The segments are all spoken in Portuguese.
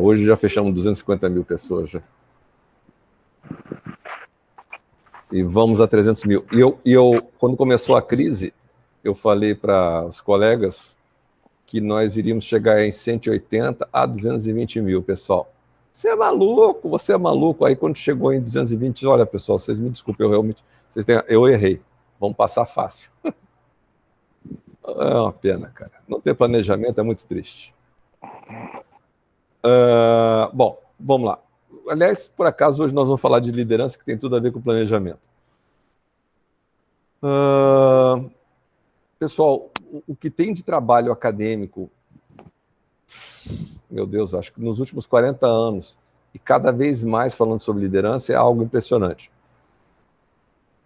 Hoje já fechamos 250 mil pessoas já. E vamos a 300 mil. E eu, quando começou a crise, eu falei para os colegas que nós iríamos chegar em 180 a 220 mil, pessoal. Você é maluco, você é maluco. Aí quando chegou em 220, olha, pessoal, vocês me desculpem, eu errei. Vamos passar fácil. É uma pena, cara. Não ter planejamento é muito triste. Bom, vamos lá. Aliás, por acaso, hoje nós vamos falar de liderança, que tem tudo a ver com planejamento. Pessoal, o que tem de trabalho acadêmico, meu Deus, acho que nos últimos 40 anos, e cada vez mais falando sobre liderança, é algo impressionante.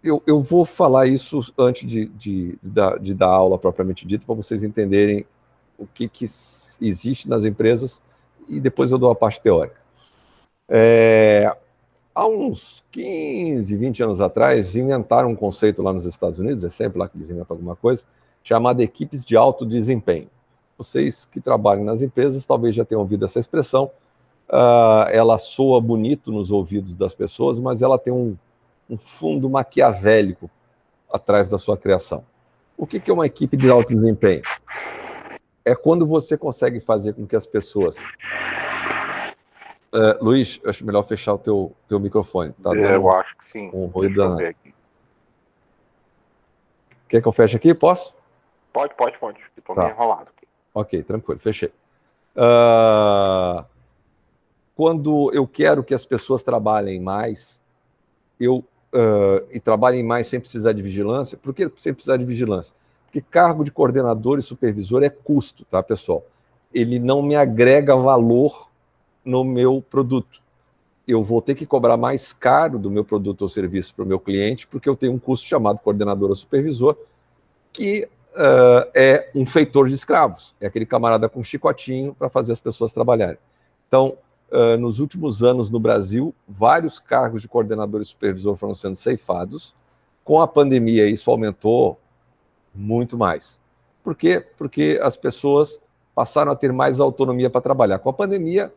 Eu vou falar isso antes de dar aula propriamente dita, para vocês entenderem o que existe nas empresas, e depois eu dou a parte teórica. Há uns 15, 20 anos atrás, inventaram um conceito lá nos Estados Unidos, é sempre lá que eles inventam alguma coisa, chamado equipes de alto desempenho. Vocês que trabalham nas empresas talvez já tenham ouvido essa expressão. Ela soa bonito nos ouvidos das pessoas, mas ela tem um fundo maquiavélico atrás da sua criação. O que é uma equipe de alto desempenho? É quando você consegue fazer com que as pessoas... Luiz, eu acho melhor fechar o teu microfone. Tá eu acho que sim. Um ruído danado. Quer que eu feche aqui? Posso? Pode. Estou meio enrolado aqui. Ok, tranquilo, fechei. Quando eu quero que as pessoas trabalhem mais, e trabalhem mais sem precisar de vigilância. Por que sem precisar de vigilância? Porque cargo de coordenador e supervisor é custo, tá, pessoal? Ele não me agrega valor no meu produto. Eu vou ter que cobrar mais caro do meu produto ou serviço para o meu cliente, porque eu tenho um custo chamado coordenador ou supervisor, que é um feitor de escravos. É aquele camarada com chicotinho para fazer as pessoas trabalharem. Então, nos últimos anos no Brasil, vários cargos de coordenador e supervisor foram sendo ceifados. Com a pandemia, isso aumentou muito mais. Por quê? Porque as pessoas passaram a ter mais autonomia para trabalhar. Com a pandemia,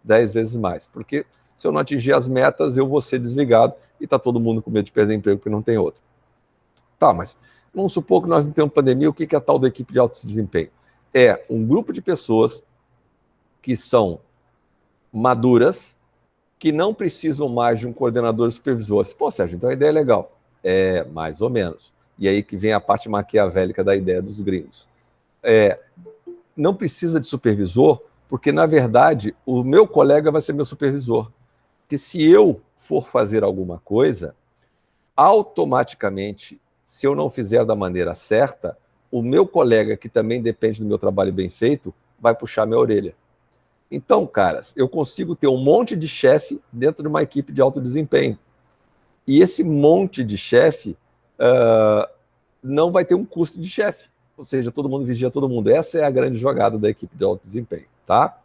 10 vezes mais. Porque se eu não atingir as metas, eu vou ser desligado e está todo mundo com medo de perder emprego porque não tem outro. Tá, mas vamos supor que nós não temos pandemia, o que é a tal da equipe de alto desempenho? É um grupo de pessoas que são maduras, que não precisam mais de um coordenador supervisor. Pô, Sérgio, então a ideia é legal. É, mais ou menos. E aí que vem a parte maquiavélica da ideia dos gringos. Não precisa de supervisor, porque, na verdade, o meu colega vai ser meu supervisor. Porque se eu for fazer alguma coisa, automaticamente, se eu não fizer da maneira certa, o meu colega, que também depende do meu trabalho bem feito, vai puxar minha orelha. Então, caras, eu consigo ter um monte de chefe dentro de uma equipe de alto desempenho. E esse monte de chefe não vai ter um custo de chefe. Ou seja, todo mundo vigia todo mundo. Essa é a grande jogada da equipe de alto desempenho, tá?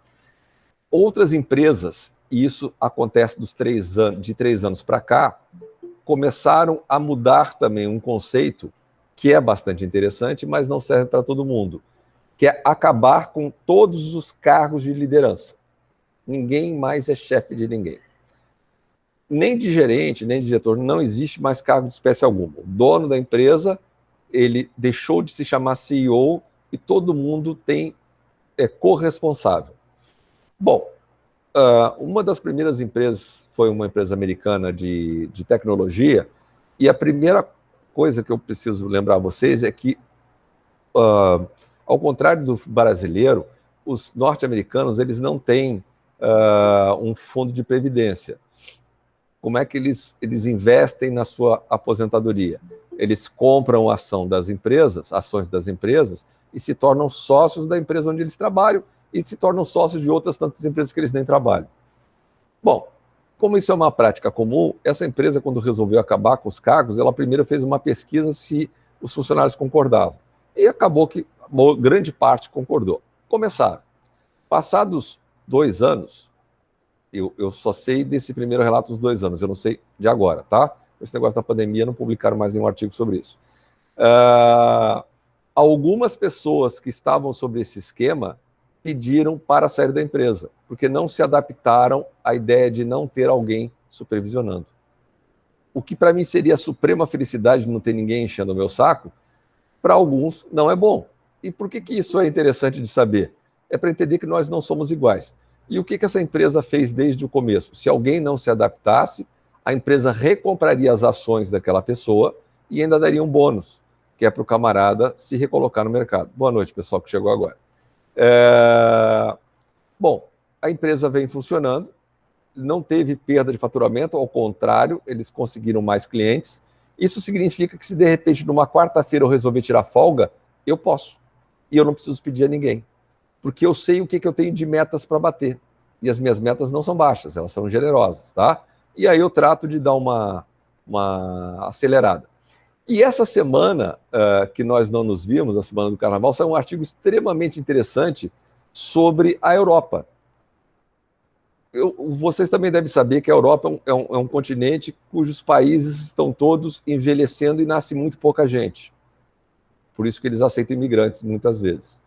Outras empresas, e isso acontece de 3 anos para cá, começaram a mudar também um conceito que é bastante interessante, mas não serve para todo mundo, que é acabar com todos os cargos de liderança. Ninguém mais é chefe de ninguém. Nem de gerente, nem de diretor, não existe mais cargo de espécie alguma. O dono da empresa, ele deixou de se chamar CEO e todo mundo é corresponsável. Bom, uma das primeiras empresas foi uma empresa americana de tecnologia, e a primeira coisa que eu preciso lembrar a vocês é que, ao contrário do brasileiro, os norte-americanos eles não têm um fundo de previdência. Como é que eles investem na sua aposentadoria? Eles compram ações das empresas, e se tornam sócios da empresa onde eles trabalham, e se tornam sócios de outras tantas empresas que eles nem trabalham. Bom, como isso é uma prática comum, essa empresa, quando resolveu acabar com os cargos, ela primeiro fez uma pesquisa se os funcionários concordavam. E acabou que grande parte concordou. Começaram. Passados 2 anos, eu só sei desse primeiro relato dos 2 anos, eu não sei de agora, tá? Esse negócio da pandemia, não publicaram mais nenhum artigo sobre isso. Algumas pessoas que estavam sobre esse esquema pediram para sair da empresa, porque não se adaptaram à ideia de não ter alguém supervisionando. O que para mim seria a suprema felicidade de não ter ninguém enchendo o meu saco, para alguns não é bom. E por que isso é interessante de saber? É para entender que nós não somos iguais. E o que essa empresa fez desde o começo? Se alguém não se adaptasse, a empresa recompraria as ações daquela pessoa e ainda daria um bônus, que é para o camarada se recolocar no mercado. Boa noite, pessoal que chegou agora. Bom, a empresa vem funcionando, não teve perda de faturamento, ao contrário, eles conseguiram mais clientes. Isso significa que se de repente numa quarta-feira eu resolver tirar folga, eu posso. E eu não preciso pedir a ninguém. Porque eu sei o que eu tenho de metas para bater. E as minhas metas não são baixas, elas são generosas, tá? E aí eu trato de dar uma acelerada. E essa semana que nós não nos vimos, a semana do Carnaval, saiu um artigo extremamente interessante sobre a Europa. Vocês também devem saber que a Europa é um continente cujos países estão todos envelhecendo e nasce muito pouca gente. Por isso que eles aceitam imigrantes muitas vezes.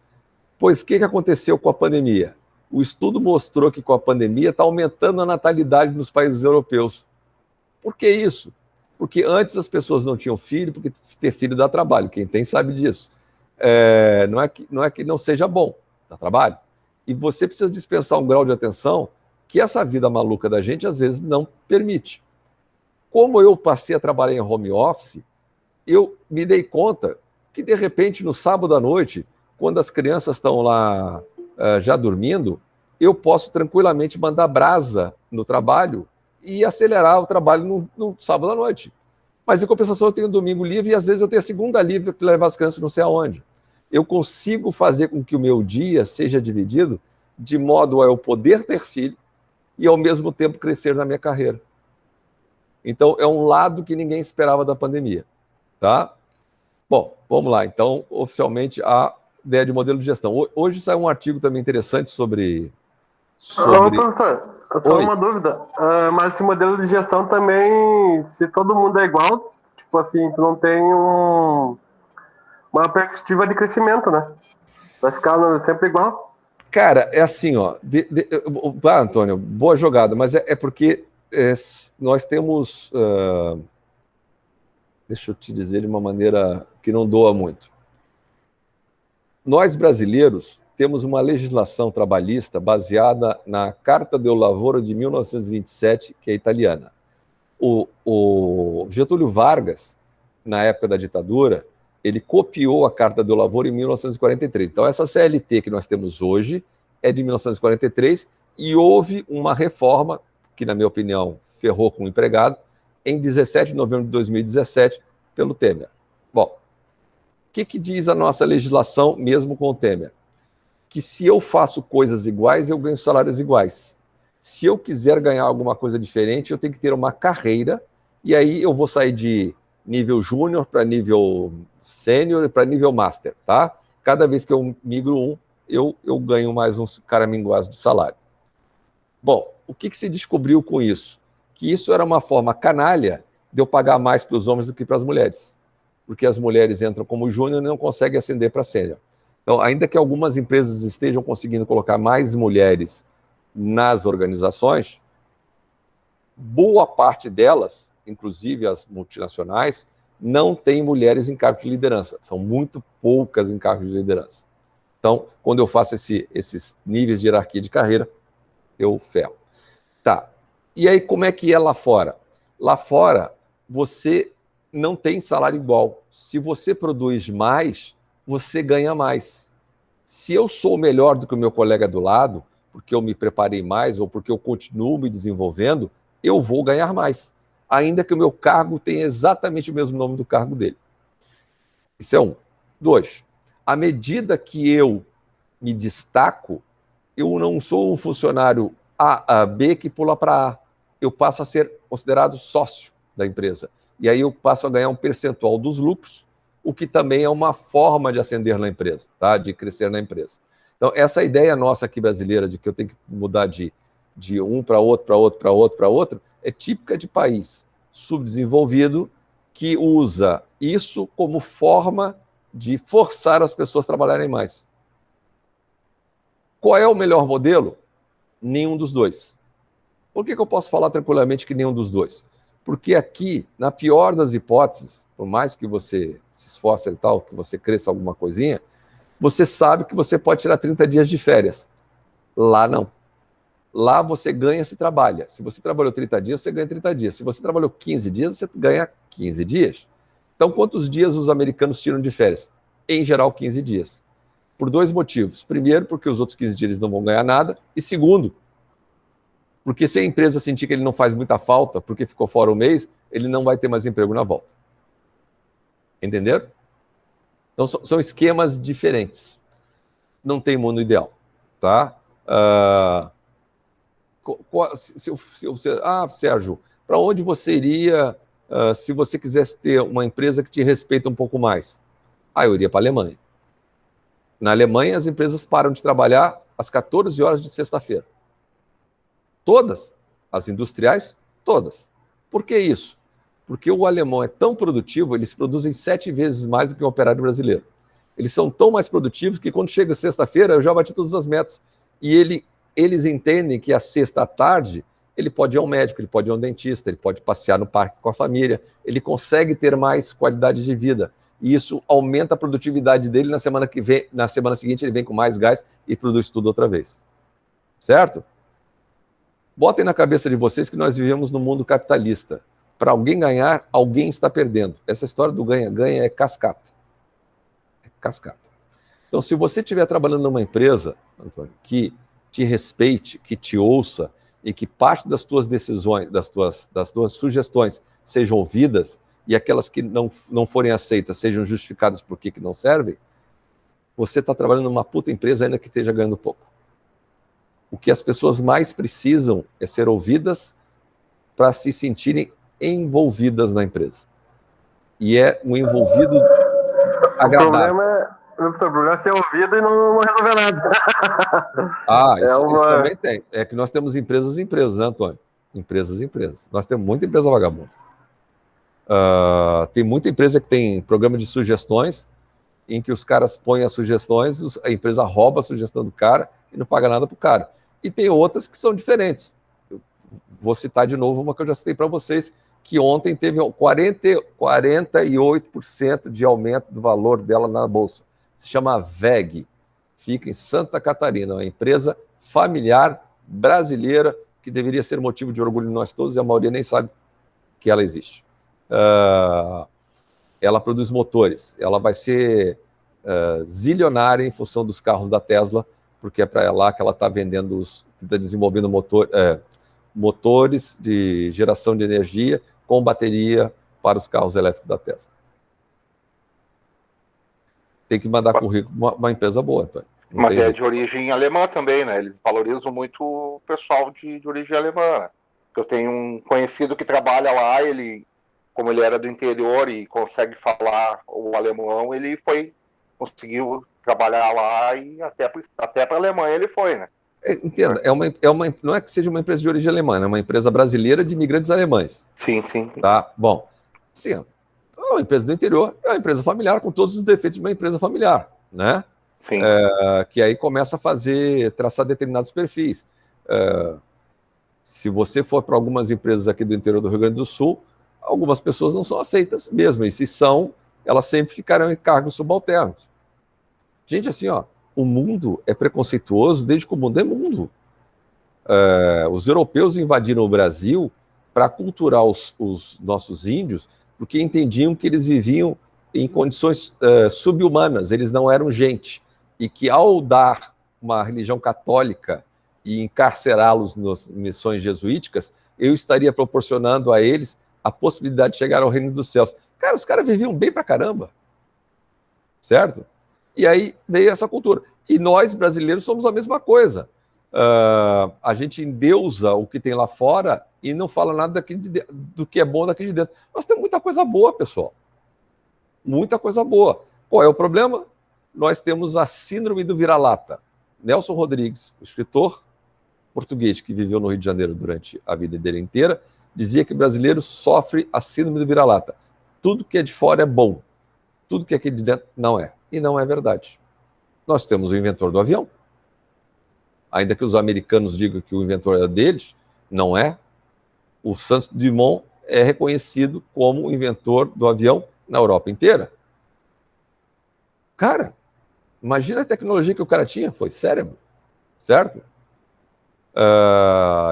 Pois o que aconteceu com a pandemia? O estudo mostrou que com a pandemia está aumentando a natalidade nos países europeus. Por que isso? Porque antes as pessoas não tinham filho, porque ter filho dá trabalho. Quem tem sabe disso. Não é que não seja bom, dá trabalho. E você precisa dispensar um grau de atenção que essa vida maluca da gente às vezes não permite. Como eu passei a trabalhar em home office, eu me dei conta que, de repente, no sábado à noite, quando as crianças estão lá já dormindo, eu posso tranquilamente mandar brasa no trabalho e acelerar o trabalho no sábado à noite. Mas, em compensação, eu tenho domingo livre e, às vezes, eu tenho a segunda livre para levar as crianças não sei aonde. Eu consigo fazer com que o meu dia seja dividido de modo a eu poder ter filho e, ao mesmo tempo, crescer na minha carreira. Então, é um lado que ninguém esperava da pandemia, tá? Bom, vamos lá. Então, oficialmente, a ideia de modelo de gestão. Hoje saiu um artigo também interessante sobre... Ô, professor, só uma dúvida. Mas esse modelo de gestão também, se todo mundo é igual, tipo assim, tu não tem uma perspectiva de crescimento, né? Vai ficar sempre igual. Cara, é assim, ó. Antônio, boa jogada, mas é porque nós temos. Deixa eu te dizer de uma maneira que não doa muito. Nós, brasileiros, temos uma legislação trabalhista baseada na Carta del Lavoro de 1927, que é italiana. O Getúlio Vargas, na época da ditadura, ele copiou a Carta del Lavoro em 1943. Então, essa CLT que nós temos hoje é de 1943 e houve uma reforma, que, na minha opinião, ferrou com o empregado, em 17 de novembro de 2017, pelo Temer. Bom, o que diz a nossa legislação, mesmo com o Temer? Que se eu faço coisas iguais, eu ganho salários iguais. Se eu quiser ganhar alguma coisa diferente, eu tenho que ter uma carreira, e aí eu vou sair de nível júnior para nível sênior e para nível master, tá? Cada vez que eu migro eu ganho mais uns caraminguás de salário. Bom, o que se descobriu com isso? Que isso era uma forma canalha de eu pagar mais para os homens do que para as mulheres. Porque as mulheres entram como júnior e não conseguem ascender para sênior. Então, ainda que algumas empresas estejam conseguindo colocar mais mulheres nas organizações, boa parte delas, inclusive as multinacionais, não tem mulheres em cargos de liderança. São muito poucas em cargos de liderança. Então, quando eu faço esses níveis de hierarquia de carreira, eu ferro. Tá. E aí, como é que é lá fora? Lá fora, você não tem salário igual. Se você produz mais, você ganha mais. Se eu sou melhor do que o meu colega do lado, porque eu me preparei mais ou porque eu continuo me desenvolvendo, eu vou ganhar mais, ainda que o meu cargo tenha exatamente o mesmo nome do cargo dele. Isso é um. 2, à medida que eu me destaco, eu não sou um funcionário A, B que pula para A. Eu passo a ser considerado sócio da empresa. E aí eu passo a ganhar um percentual dos lucros, o que também é uma forma de ascender na empresa, tá? De crescer na empresa. Então, essa ideia nossa aqui brasileira de que eu tenho que mudar de um para outro, para outro, para outro, para outro, é típica de país subdesenvolvido que usa isso como forma de forçar as pessoas a trabalharem mais. Qual é o melhor modelo? Nenhum dos dois. Por que eu posso falar tranquilamente que nenhum dos dois? Porque aqui, na pior das hipóteses, por mais que você se esforce e tal, que você cresça alguma coisinha, você sabe que você pode tirar 30 dias de férias. Lá não. Lá você ganha se trabalha. Se você trabalhou 30 dias, você ganha 30 dias. Se você trabalhou 15 dias, você ganha 15 dias. Então, quantos dias os americanos tiram de férias? Em geral, 15 dias. Por dois motivos. Primeiro, porque os outros 15 dias eles não vão ganhar nada. E segundo, porque se a empresa sentir que ele não faz muita falta, porque ficou fora um mês, ele não vai ter mais emprego na volta. Entenderam? Então, são esquemas diferentes. Não tem mundo ideal. Tá? Sérgio, para onde você iria se você quisesse ter uma empresa que te respeita um pouco mais? Eu iria para a Alemanha. Na Alemanha, as empresas param de trabalhar às 14 horas de sexta-feira. Todas. As industriais, todas. Por que isso? Porque o alemão é tão produtivo, eles produzem 7 vezes mais do que o operário brasileiro. Eles são tão mais produtivos que quando chega sexta-feira, eu já bati todas as metas. E eles entendem que a sexta à tarde, ele pode ir ao médico, ele pode ir ao dentista, ele pode passear no parque com a família, ele consegue ter mais qualidade de vida. E isso aumenta a produtividade dele na semana seguinte ele vem com mais gás e produz tudo outra vez. Certo? Botem na cabeça de vocês que nós vivemos num mundo capitalista. Para alguém ganhar, alguém está perdendo. Essa história do ganha-ganha é cascata. É cascata. Então, se você estiver trabalhando numa empresa, Antônio, que te respeite, que te ouça e que parte das tuas decisões, das tuas sugestões sejam ouvidas e aquelas que não forem aceitas sejam justificadas por que não servem, você está trabalhando numa puta empresa ainda que esteja ganhando pouco. O que as pessoas mais precisam é ser ouvidas para se sentirem envolvidas na empresa. E é um envolvido agradável. O problema é ser ouvido e não resolver nada. Isso também tem. É que nós temos empresas, né, Antônio? Empresas. Nós temos muita empresa vagabunda. Tem muita empresa que tem programa de sugestões, em que os caras põem as sugestões, a empresa rouba a sugestão do cara e não paga nada pro cara. E tem outras que são diferentes. Eu vou citar de novo uma que eu já citei para vocês, que ontem teve 48% de aumento do valor dela na Bolsa. Se chama VEG, fica em Santa Catarina, uma empresa familiar brasileira que deveria ser motivo de orgulho de nós todos e a maioria nem sabe que ela existe. Ela produz motores, ela vai ser zilionária em função dos carros da Tesla, porque é para lá que ela está vendendo, está desenvolvendo motores de geração de energia com bateria para os carros elétricos da Tesla. Tem que mandar currículo uma empresa boa, Antônio. Mas é de origem alemã também, né? Eles valorizam muito o pessoal de origem alemã, né? Eu tenho um conhecido que trabalha lá, como ele era do interior e consegue falar o alemão, ele conseguiu trabalhar lá e até para a Alemanha ele foi, né? Entenda, não é que seja uma empresa de origem alemã, é uma empresa brasileira de imigrantes alemães. Sim. Tá? Bom, sim, é uma empresa do interior, é uma empresa familiar com todos os defeitos de uma empresa familiar, né? Sim. Que aí começa a traçar determinados perfis. Se você for para algumas empresas aqui do interior do Rio Grande do Sul, algumas pessoas não são aceitas mesmo, e se são, elas sempre ficarão em cargos subalternos. Gente, assim, o mundo é preconceituoso desde que o mundo é mundo. Os europeus invadiram o Brasil para culturar os nossos índios, porque entendiam que eles viviam em condições subhumanas, eles não eram gente, e que ao dar uma religião católica e encarcerá-los nas missões jesuíticas, eu estaria proporcionando a eles a possibilidade de chegar ao reino dos céus. Cara, os caras viviam bem pra caramba, certo? E aí veio essa cultura. E nós, brasileiros, somos a mesma coisa. A gente endeusa o que tem lá fora e não fala nada do que é bom daqui de dentro. Nós temos muita coisa boa, pessoal. Muita coisa boa. Qual é o problema? Nós temos a síndrome do vira-lata. Nelson Rodrigues, o escritor português que viveu no Rio de Janeiro durante a vida dele inteira, dizia que o brasileiro sofre a síndrome do vira-lata. Tudo que é de fora é bom. Tudo que é aqui de dentro não é. E não é verdade. Nós temos o inventor do avião. ainda que os americanos digam que o inventor é deles, não é. O Santos Dumont é reconhecido como o inventor do avião na Europa inteira. Cara, imagina a tecnologia que o cara tinha, foi cérebro, certo?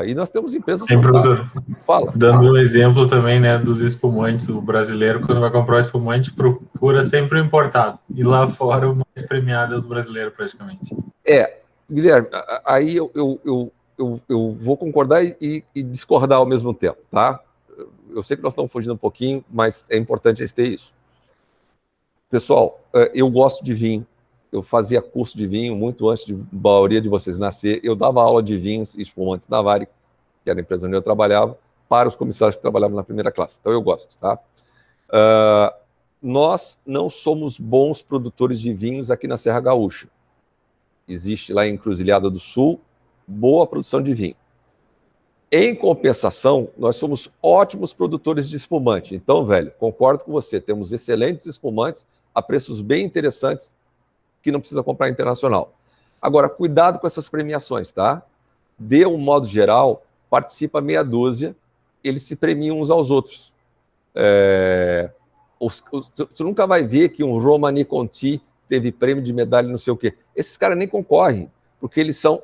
E nós temos empresas... Sim, professor. Fala. Dando um exemplo também, né, dos espumantes, o brasileiro, quando vai comprar um espumante, procura sempre o importado. E lá fora, o mais premiado é os brasileiros, praticamente. Guilherme, aí eu vou concordar e discordar ao mesmo tempo, tá? Eu sei que nós estamos fugindo um pouquinho, mas é importante a gente ter isso. Pessoal, eu gosto de vinho. Eu fazia curso de vinho muito antes de a maioria de vocês nascer. Eu dava aula de vinhos e espumantes na Varig, que era a empresa onde eu trabalhava, para os comissários que trabalhavam na primeira classe. Então eu gosto, tá? Nós não somos bons produtores de vinhos aqui na Serra Gaúcha. Existe lá em Encruzilhada do Sul boa produção de vinho. Em compensação, nós somos ótimos produtores de espumante. Então, velho, concordo com você, temos excelentes espumantes a preços bem interessantes que não precisa comprar internacional. Agora, cuidado com essas premiações, tá? De um modo geral, participa meia dúzia, eles se premiam uns aos outros. Você nunca vai ver que um Romanée Conti teve prêmio de medalha não sei o quê. Esses caras nem concorrem, porque eles são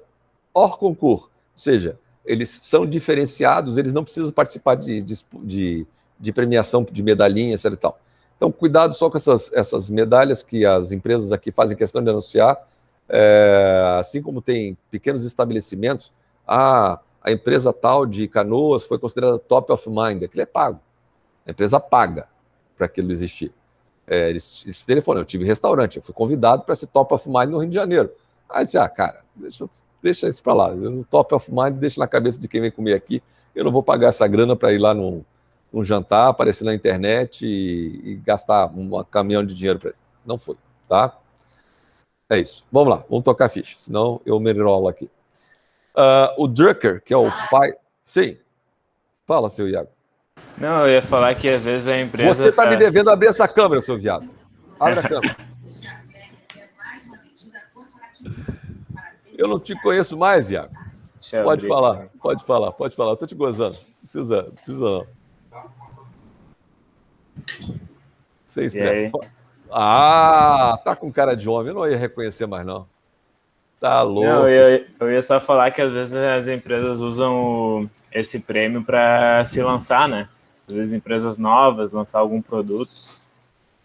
hors concours, ou seja, eles são diferenciados, eles não precisam participar de premiação de medalhinha, etc. E tal. Então, cuidado só com essas medalhas que as empresas aqui fazem questão de anunciar, assim como tem pequenos estabelecimentos, a empresa tal de Canoas foi considerada top of mind, aquilo é pago, a empresa paga para aquilo existir. Eles telefonam, eu tive restaurante, eu fui convidado para ser top of mind no Rio de Janeiro. Aí eu disse, cara, deixa isso para lá, o top of mind deixa na cabeça de quem vem comer aqui, eu não vou pagar essa grana para ir lá num jantar, aparecer na internet e gastar um caminhão de dinheiro para isso. Não foi, tá? É isso. Vamos lá, vamos tocar a ficha, senão eu me enrolo aqui. O Drucker, que é o pai... Sim. Fala, seu Iago. Não, eu ia falar que às vezes a empresa... Você está me devendo abrir essa câmera, seu viado. Abre a câmera. Eu não te conheço mais, Iago. Pode falar. Eu tô te gozando. Precisa não. Sem estresse. Tá com cara de homem. Eu não ia reconhecer mais, não. Tá louco. Não, eu ia só falar que às vezes as empresas usam esse prêmio para se lançar, né? Às vezes empresas novas, lançar algum produto.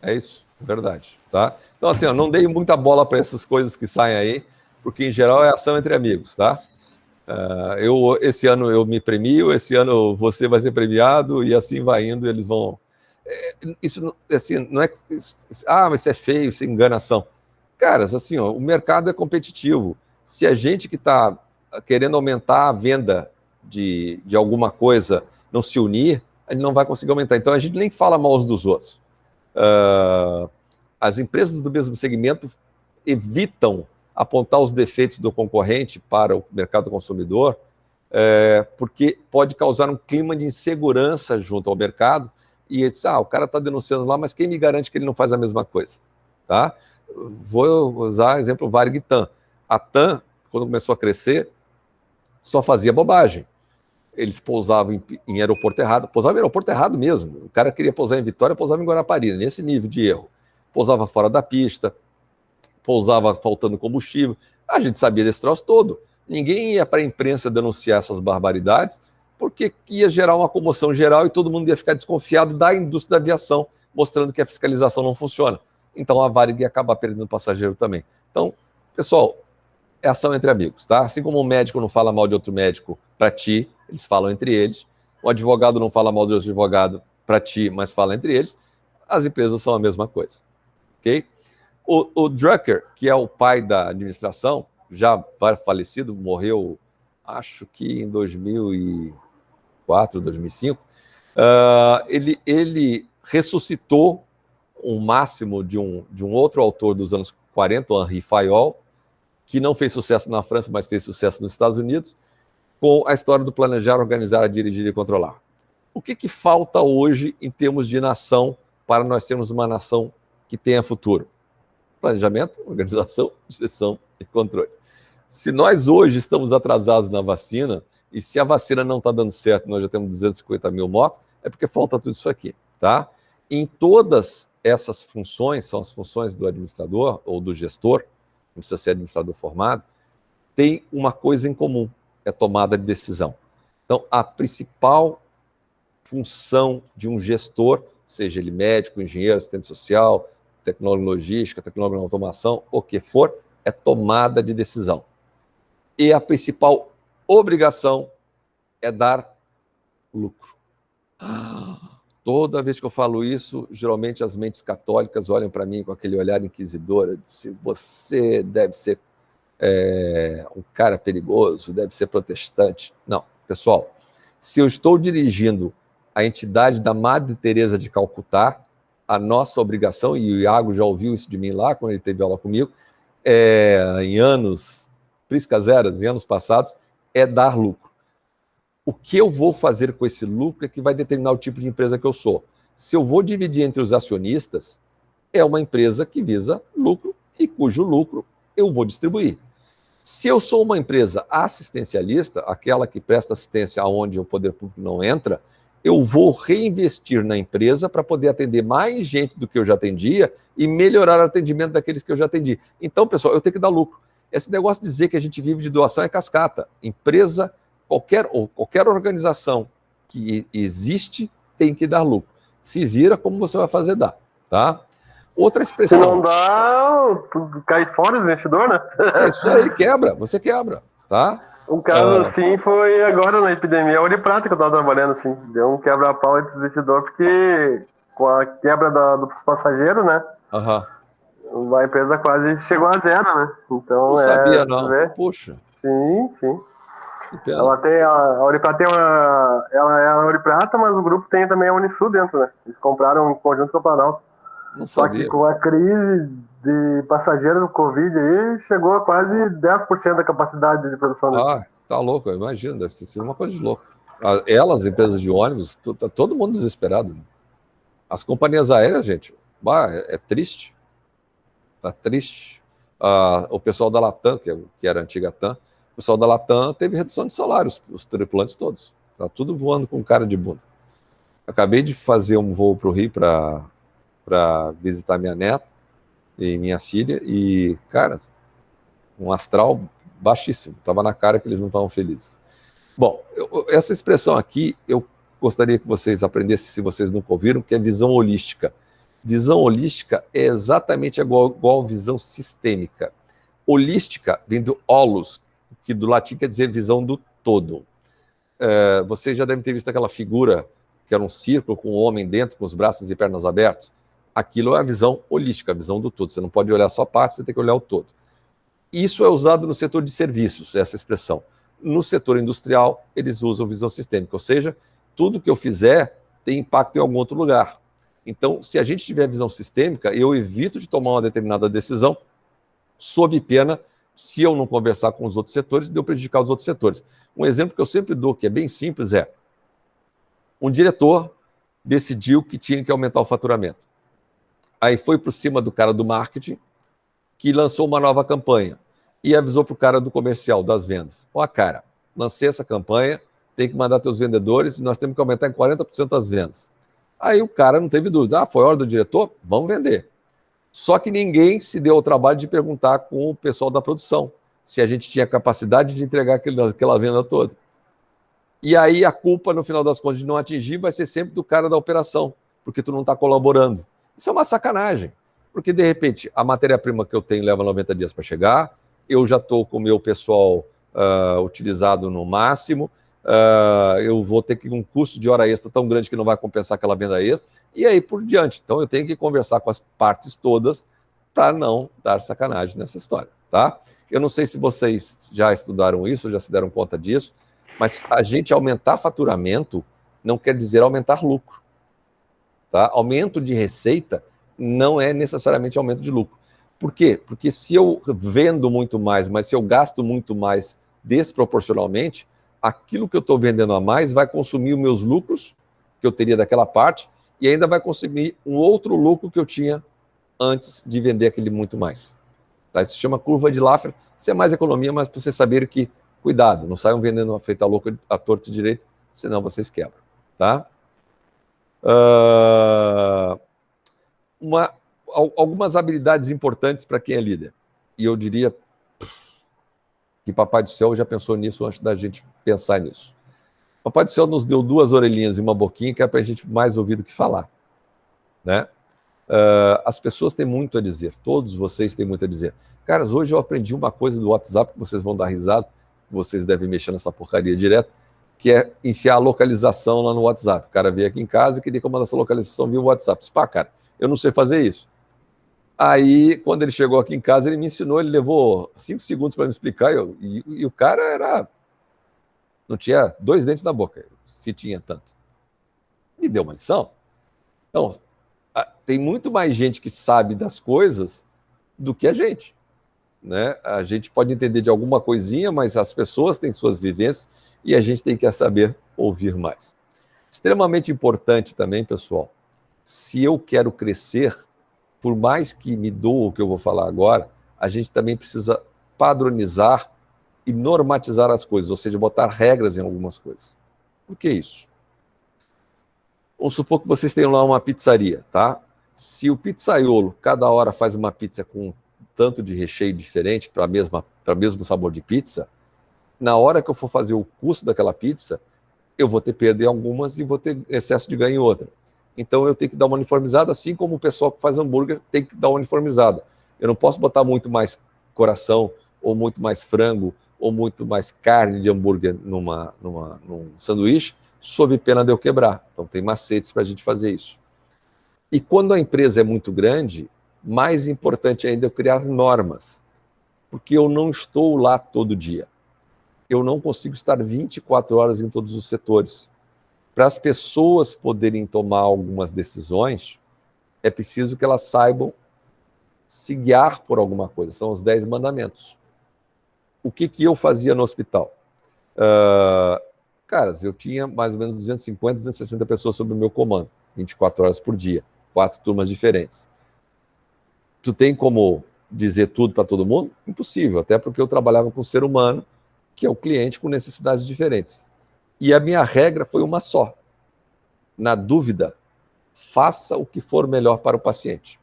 É isso, verdade. Tá? Então, assim, não dei muita bola para essas coisas que saem aí, porque em geral é ação entre amigos, tá? Esse ano eu me premio, esse ano você vai ser premiado, e assim vai indo, eles vão... Isso, assim, não é... mas isso é feio, isso é enganação. Caras, assim, o mercado é competitivo. Se a gente que está querendo aumentar a venda de alguma coisa não se unir, a gente não vai conseguir aumentar. Então, a gente nem fala mal uns dos outros. As empresas do mesmo segmento evitam apontar os defeitos do concorrente para o mercado consumidor, porque pode causar um clima de insegurança junto ao mercado, e ele diz, o cara está denunciando lá, mas quem me garante que ele não faz a mesma coisa? Tá? Vou usar o exemplo Varig e TAM. A TAM, quando começou a crescer, só fazia bobagem. Eles pousavam em aeroporto errado, pousavam em aeroporto errado mesmo. O cara queria pousar em Vitória, pousava em Guarapari, nesse nível de erro. Pousava fora da pista, pousava faltando combustível. A gente sabia desse troço todo. Ninguém ia para a imprensa denunciar essas barbaridades, porque ia gerar uma comoção geral e todo mundo ia ficar desconfiado da indústria da aviação, mostrando que a fiscalização não funciona. Então a Varig ia acabar perdendo passageiro também. Então, pessoal, é ação entre amigos, tá? Assim como um médico não fala mal de outro médico para ti, eles falam entre eles. O advogado não fala mal de outro advogado para ti, mas fala entre eles. As empresas são a mesma coisa, ok? O Drucker, que é o pai da administração, já falecido, morreu, acho que em 2004, 2005, ele ressuscitou um máximo de um outro autor dos anos 40, o Henri Fayol, que não fez sucesso na França, mas fez sucesso nos Estados Unidos, com a história do planejar, organizar, dirigir e controlar. O que falta hoje em termos de nação para nós termos uma nação que tenha futuro? Planejamento, organização, direção e controle. Se nós hoje estamos atrasados na vacina, e se a vacina não está dando certo, nós já temos 250 mil mortos, é porque falta tudo isso aqui, tá? Em todas essas funções, são as funções do administrador ou do gestor, não precisa ser administrador formado, tem uma coisa em comum, é tomada de decisão. Então, a principal função de um gestor, seja ele médico, engenheiro, assistente social, tecnólogo logística, tecnólogo na automação, o que for, é tomada de decisão. E a principal obrigação é dar lucro. Toda vez que eu falo isso, geralmente as mentes católicas olham para mim com aquele olhar inquisidor, dizem, você deve ser um cara perigoso, deve ser protestante. Não, pessoal, se eu estou dirigindo a entidade da Madre Teresa de Calcutá, a nossa obrigação, e o Iago já ouviu isso de mim lá, quando ele teve aula comigo, em anos, priscas eras, em anos passados, é dar lucro. O que eu vou fazer com esse lucro é que vai determinar o tipo de empresa que eu sou. Se eu vou dividir entre os acionistas, é uma empresa que visa lucro e cujo lucro eu vou distribuir. Se eu sou uma empresa assistencialista, aquela que presta assistência aonde o poder público não entra, eu vou reinvestir na empresa para poder atender mais gente do que eu já atendia e melhorar o atendimento daqueles que eu já atendi. Então, pessoal, eu tenho que dar lucro. Esse negócio de dizer que a gente vive de doação é cascata. Empresa, qualquer organização que existe tem que dar lucro. Se vira como você vai fazer dar, tá? Outra expressão... Se não dá, cai fora do investidor, né? É isso aí, quebra, você quebra, tá? Um caso assim foi agora na epidemia, a Ouro Prata que eu estava trabalhando, assim, deu um quebra-pau entre os investidores, porque com a quebra dos passageiros, né? A empresa quase chegou a zero, né? Então, não sabia, não. Puxa. Sim. Ela tem a Ouro Prata ela é a Ouro Prata, mas o grupo tem também a Unisul dentro, né? Eles compraram um conjunto com o Planalto. Não Só sabia. que com a crise de passageiros do Covid aí, chegou a quase 10% da capacidade de produção. Tá louco, eu imagino, deve ter sido uma coisa de louco. Elas, empresas de ônibus, tá todo mundo desesperado. Né? As companhias aéreas, gente, é triste. Tá triste. O pessoal da Latam, que era a antiga TAM, o pessoal da Latam teve redução de salários, os tripulantes todos. Tá tudo voando com cara de bunda. Acabei de fazer um voo para o Rio para visitar minha neta e minha filha, e, cara, um astral baixíssimo. Estava na cara que eles não estavam felizes. Bom, essa expressão aqui, eu gostaria que vocês aprendessem, se vocês nunca ouviram, que é visão holística. Visão holística é exatamente igual visão sistêmica. Holística vem do holus, que do latim quer dizer visão do todo. Vocês já devem ter visto aquela figura que era um círculo com um homem dentro, com os braços e pernas abertos. Aquilo é a visão holística, a visão do todo. Você não pode olhar só parte, você tem que olhar o todo. Isso é usado no setor de serviços, essa expressão. No setor industrial, eles usam visão sistêmica, ou seja, tudo que eu fizer tem impacto em algum outro lugar. Então, se a gente tiver visão sistêmica, eu evito de tomar uma determinada decisão sob pena, se eu não conversar com os outros setores, de eu prejudicar os outros setores. Um exemplo que eu sempre dou, que é bem simples, é um diretor decidiu que tinha que aumentar o faturamento. Aí foi por cima do cara do marketing, que lançou uma nova campanha e avisou para o cara do comercial, das vendas. Cara, lancei essa campanha, tem que mandar teus vendedores e nós temos que aumentar em 40% as vendas. Aí o cara não teve dúvida. Foi hora do diretor? Vamos vender. Só que ninguém se deu ao trabalho de perguntar com o pessoal da produção se a gente tinha capacidade de entregar aquela venda toda. E aí a culpa, no final das contas, de não atingir vai ser sempre do cara da operação, porque tu não está colaborando. Isso é uma sacanagem, porque de repente a matéria-prima que eu tenho leva 90 dias para chegar, eu já estou com o meu pessoal utilizado no máximo, eu vou ter um custo de hora extra tão grande que não vai compensar aquela venda extra, e aí por diante. Então eu tenho que conversar com as partes todas para não dar sacanagem nessa história, tá? Eu não sei se vocês já estudaram isso, já se deram conta disso, mas a gente aumentar faturamento não quer dizer aumentar lucro, tá? Aumento de receita não é necessariamente aumento de lucro. Por quê? Porque se eu vendo muito mais, mas se eu gasto muito mais desproporcionalmente, aquilo que eu estou vendendo a mais vai consumir os meus lucros, que eu teria daquela parte, e ainda vai consumir um outro lucro que eu tinha antes de vender aquele muito mais. Tá? Isso se chama curva de Laffer, Isso é mais economia, mas para vocês saberem que, cuidado, não saiam vendendo a feita louca a torto e direito, senão vocês quebram, tá? Algumas habilidades importantes para quem é líder. E eu diria que Papai do Céu já pensou nisso antes da gente pensar nisso. Papai do Céu nos deu 2 orelhinhas e uma boquinha que é para a gente mais ouvir do que falar, né? As pessoas têm muito a dizer, todos vocês têm muito a dizer. Caras, hoje eu aprendi uma coisa do WhatsApp que vocês vão dar risada, vocês devem mexer nessa porcaria direto, que é enfiar a localização lá no WhatsApp. O cara veio aqui em casa e queria que eu mandasse a localização via WhatsApp. Pá, cara, eu não sei fazer isso. Aí, quando ele chegou aqui em casa, ele me ensinou, ele levou 5 segundos para me explicar, e o cara não tinha 2 dentes na boca, se tinha tanto. Me deu uma lição. Então, tem muito mais gente que sabe das coisas do que a gente, né? A gente pode entender de alguma coisinha, mas as pessoas têm suas vivências e a gente tem que saber ouvir mais. Extremamente importante também, pessoal, se eu quero crescer, por mais que me doa o que eu vou falar agora, a gente também precisa padronizar e normatizar as coisas, ou seja, botar regras em algumas coisas. Por que isso? Vamos supor que vocês tenham lá uma pizzaria, tá? Se o pizzaiolo cada hora faz uma pizza com tanto de recheio diferente para o mesmo sabor de pizza, na hora que eu for fazer o custo daquela pizza, eu vou ter perda em algumas e vou ter excesso de ganho em outra. Então eu tenho que dar uma uniformizada, assim como o pessoal que faz hambúrguer tem que dar uma uniformizada. Eu não posso botar muito mais coração, ou muito mais frango, ou muito mais carne de hambúrguer num sanduíche, sob pena de eu quebrar. Então tem macetes para a gente fazer isso. E quando a empresa é muito grande, mais importante ainda é eu criar normas, porque eu não estou lá todo dia. Eu não consigo estar 24 horas em todos os setores. Para as pessoas poderem tomar algumas decisões, é preciso que elas saibam se guiar por alguma coisa. São os 10 mandamentos. O que eu fazia no hospital? Caras, eu tinha mais ou menos 250, 260 pessoas sob o meu comando, 24 horas por dia, 4 turmas diferentes. Tu tem como dizer tudo para todo mundo? Impossível, até porque eu trabalhava com um ser humano, que é o cliente com necessidades diferentes. E a minha regra foi uma só. Na dúvida, faça o que for melhor para o paciente.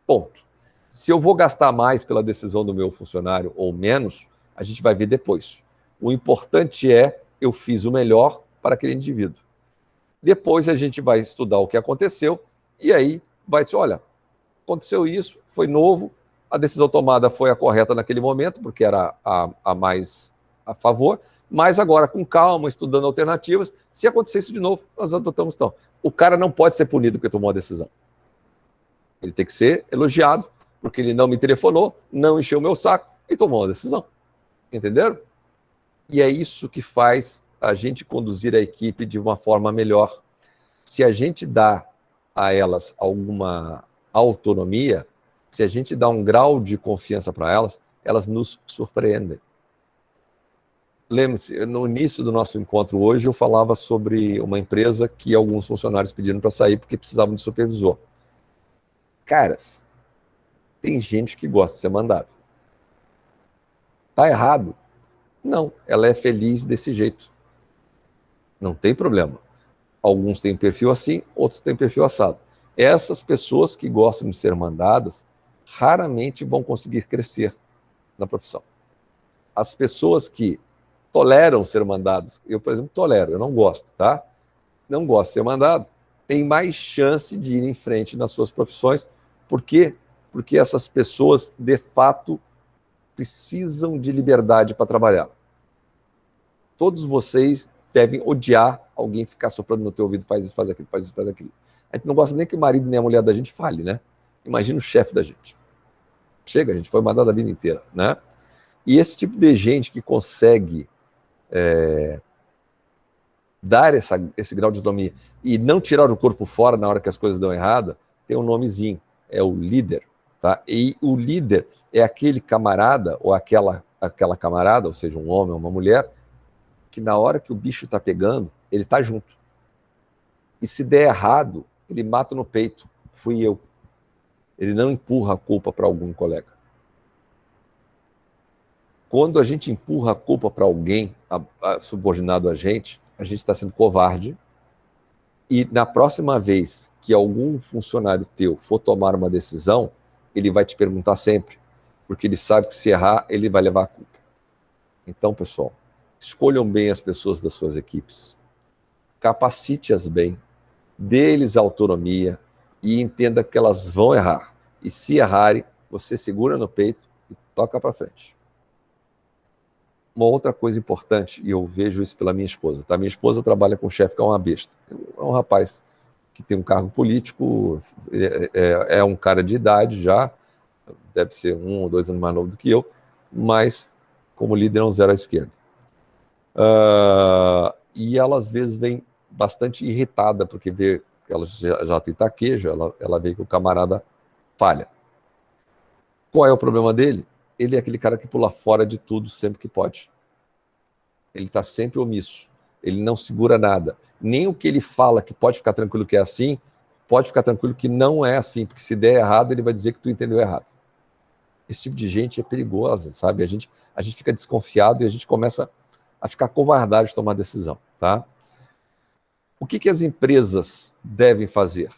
Ponto. Se eu vou gastar mais pela decisão do meu funcionário ou menos, a gente vai ver depois. O importante é eu fiz o melhor para aquele indivíduo. Depois a gente vai estudar o que aconteceu e aí vai dizer, olha, aconteceu isso, foi novo, a decisão tomada foi a correta naquele momento, porque era a mais a favor, mas agora com calma, estudando alternativas, se acontecer isso de novo, nós adotamos então. O cara não pode ser punido porque tomou a decisão. Ele tem que ser elogiado, porque ele não me telefonou, não encheu o meu saco e tomou a decisão. Entenderam? E é isso que faz a gente conduzir a equipe de uma forma melhor. Se a gente dá a elas alguma autonomia, se a gente dá um grau de confiança para elas, elas nos surpreendem. Lembre-se, no início do nosso encontro hoje, eu falava sobre uma empresa que alguns funcionários pediram para sair porque precisavam de supervisor. Caras, tem gente que gosta de ser mandado. Tá errado? Não, ela é feliz desse jeito. Não tem problema. Alguns têm perfil assim, outros têm perfil assado. Essas pessoas que gostam de ser mandadas raramente vão conseguir crescer na profissão. As pessoas que toleram ser mandados, eu, por exemplo, tolero, eu não gosto, tá? Não gosto de ser mandado, tem mais chance de ir em frente nas suas profissões. Por quê? Porque essas pessoas, de fato, precisam de liberdade para trabalhar. Todos vocês devem odiar alguém ficar soprando no teu ouvido, faz isso, faz aquilo, faz isso, faz aquilo. A gente não gosta nem que o marido nem a mulher da gente fale, né? Imagina o chefe da gente. Chega, a gente foi mandado a vida inteira, né? E esse tipo de gente que consegue dar esse grau de autonomia e não tirar o corpo fora na hora que as coisas dão errada, tem um nomezinho, é o líder, tá? E o líder é aquele camarada ou aquela camarada, ou seja, um homem ou uma mulher, que na hora que o bicho está pegando, ele está junto. E se der errado, ele mata no peito. Fui eu. Ele não empurra a culpa para algum colega. Quando a gente empurra a culpa para alguém subordinado a gente está sendo covarde. E na próxima vez que algum funcionário teu for tomar uma decisão, ele vai te perguntar sempre, porque ele sabe que se errar, ele vai levar a culpa. Então, pessoal, escolham bem as pessoas das suas equipes, capacite-as bem, dê-lhes autonomia e entenda que elas vão errar. E se errarem, você segura no peito e toca para frente. Uma outra coisa importante, e eu vejo isso pela minha esposa, tá? Minha esposa trabalha com um chefe que é uma besta. É um rapaz que tem um cargo político, é um cara de idade já, deve ser 1 ou 2 anos mais novo do que eu, mas como líder é um zero à esquerda. E ela às vezes vem bastante irritada, porque vê que ela já tem taquejo, ela vê que o camarada falha. Qual é o problema dele? Ele é aquele cara que pula fora de tudo sempre que pode. Ele está sempre omisso. Ele não segura nada. Nem o que ele fala que pode ficar tranquilo que é assim, pode ficar tranquilo que não é assim, porque se der errado, ele vai dizer que tu entendeu errado. Esse tipo de gente é perigosa, sabe? A gente fica desconfiado e a gente começa a ficar covardado de tomar decisão, tá? O que as empresas devem fazer?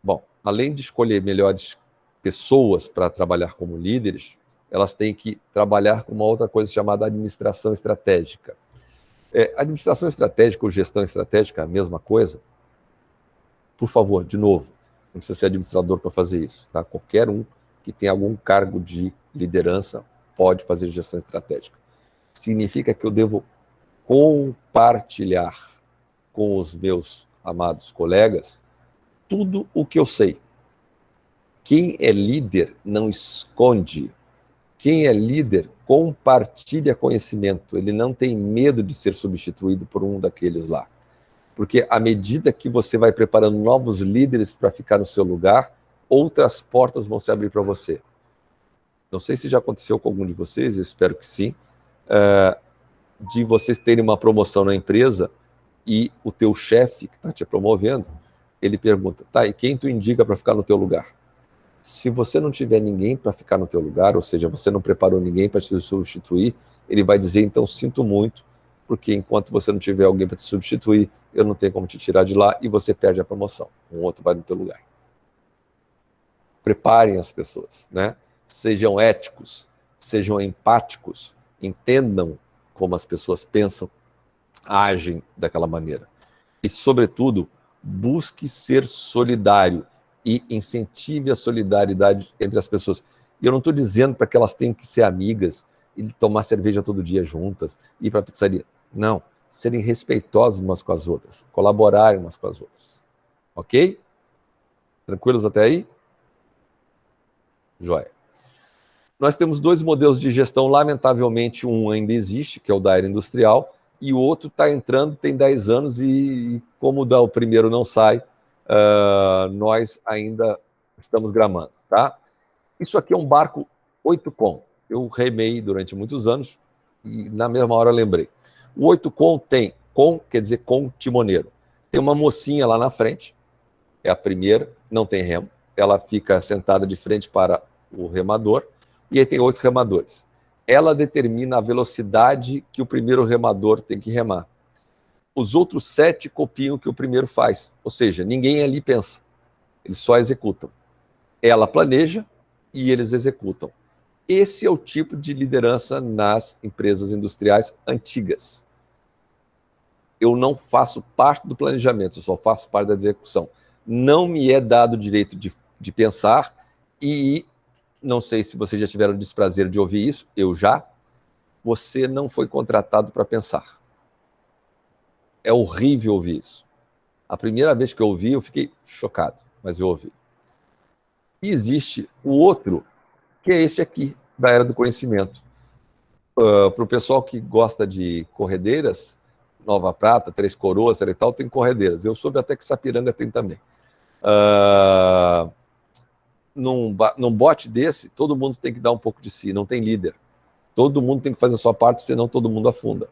Bom, além de escolher melhores pessoas para trabalhar como líderes, elas têm que trabalhar com uma outra coisa chamada administração estratégica. Administração estratégica ou gestão estratégica é a mesma coisa? Por favor, de novo, não precisa ser administrador para fazer isso, tá? Qualquer um que tem algum cargo de liderança pode fazer gestão estratégica. Significa que eu devo compartilhar com os meus amados colegas tudo o que eu sei. Quem é líder não esconde. Quem é líder compartilha conhecimento. Ele não tem medo de ser substituído por um daqueles lá. Porque à medida que você vai preparando novos líderes para ficar no seu lugar, outras portas vão se abrir para você. Não sei se já aconteceu com algum de vocês, eu espero que sim, de vocês terem uma promoção na empresa e o teu chefe que está te promovendo, ele pergunta, tá, e quem tu indica para ficar no teu lugar? Se você não tiver ninguém para ficar no teu lugar, ou seja, você não preparou ninguém para te substituir, ele vai dizer, então sinto muito, porque enquanto você não tiver alguém para te substituir, eu não tenho como te tirar de lá e você perde a promoção. Um outro vai no teu lugar. Preparem as pessoas, né? Sejam éticos, sejam empáticos, entendam como as pessoas pensam, agem daquela maneira. E, sobretudo, busque ser solidário e incentive a solidariedade entre as pessoas. E eu não estou dizendo para que elas tenham que ser amigas e tomar cerveja todo dia juntas, ir para a pizzaria. Não, serem respeitosas umas com as outras, colaborarem umas com as outras. Ok? Tranquilos até aí? Joia. Nós temos 2 modelos de gestão, lamentavelmente um ainda existe, que é o da área industrial, e o outro está entrando, tem 10 anos, e como o primeiro não sai, nós ainda estamos gramando, tá? Isso aqui é um barco 8 com. Eu remei durante muitos anos, e na mesma hora lembrei. O 8 com tem, com quer dizer com timoneiro. Tem uma mocinha lá na frente, é a primeira, não tem remo, ela fica sentada de frente para o remador, e aí tem 8 remadores. Ela determina a velocidade que o primeiro remador tem que remar. Os outros 7 copiam o que o primeiro faz, ou seja, ninguém ali pensa, eles só executam. Ela planeja e eles executam. Esse é o tipo de liderança nas empresas industriais antigas. Eu não faço parte do planejamento, eu só faço parte da execução. Não me é dado o direito de pensar e não sei se vocês já tiveram o desprazer de ouvir isso, eu já. Você não foi contratado para pensar. É horrível ouvir isso. A primeira vez que eu ouvi, eu fiquei chocado, mas eu ouvi. E existe o outro, que é esse aqui, da era do conhecimento. Para o pessoal que gosta de corredeiras, Nova Prata, Três Coroas, e tal, tem corredeiras. Eu soube até que Sapiranga tem também. Num bote desse, todo mundo tem que dar um pouco de si, não tem líder. Todo mundo tem que fazer a sua parte, senão todo mundo afunda.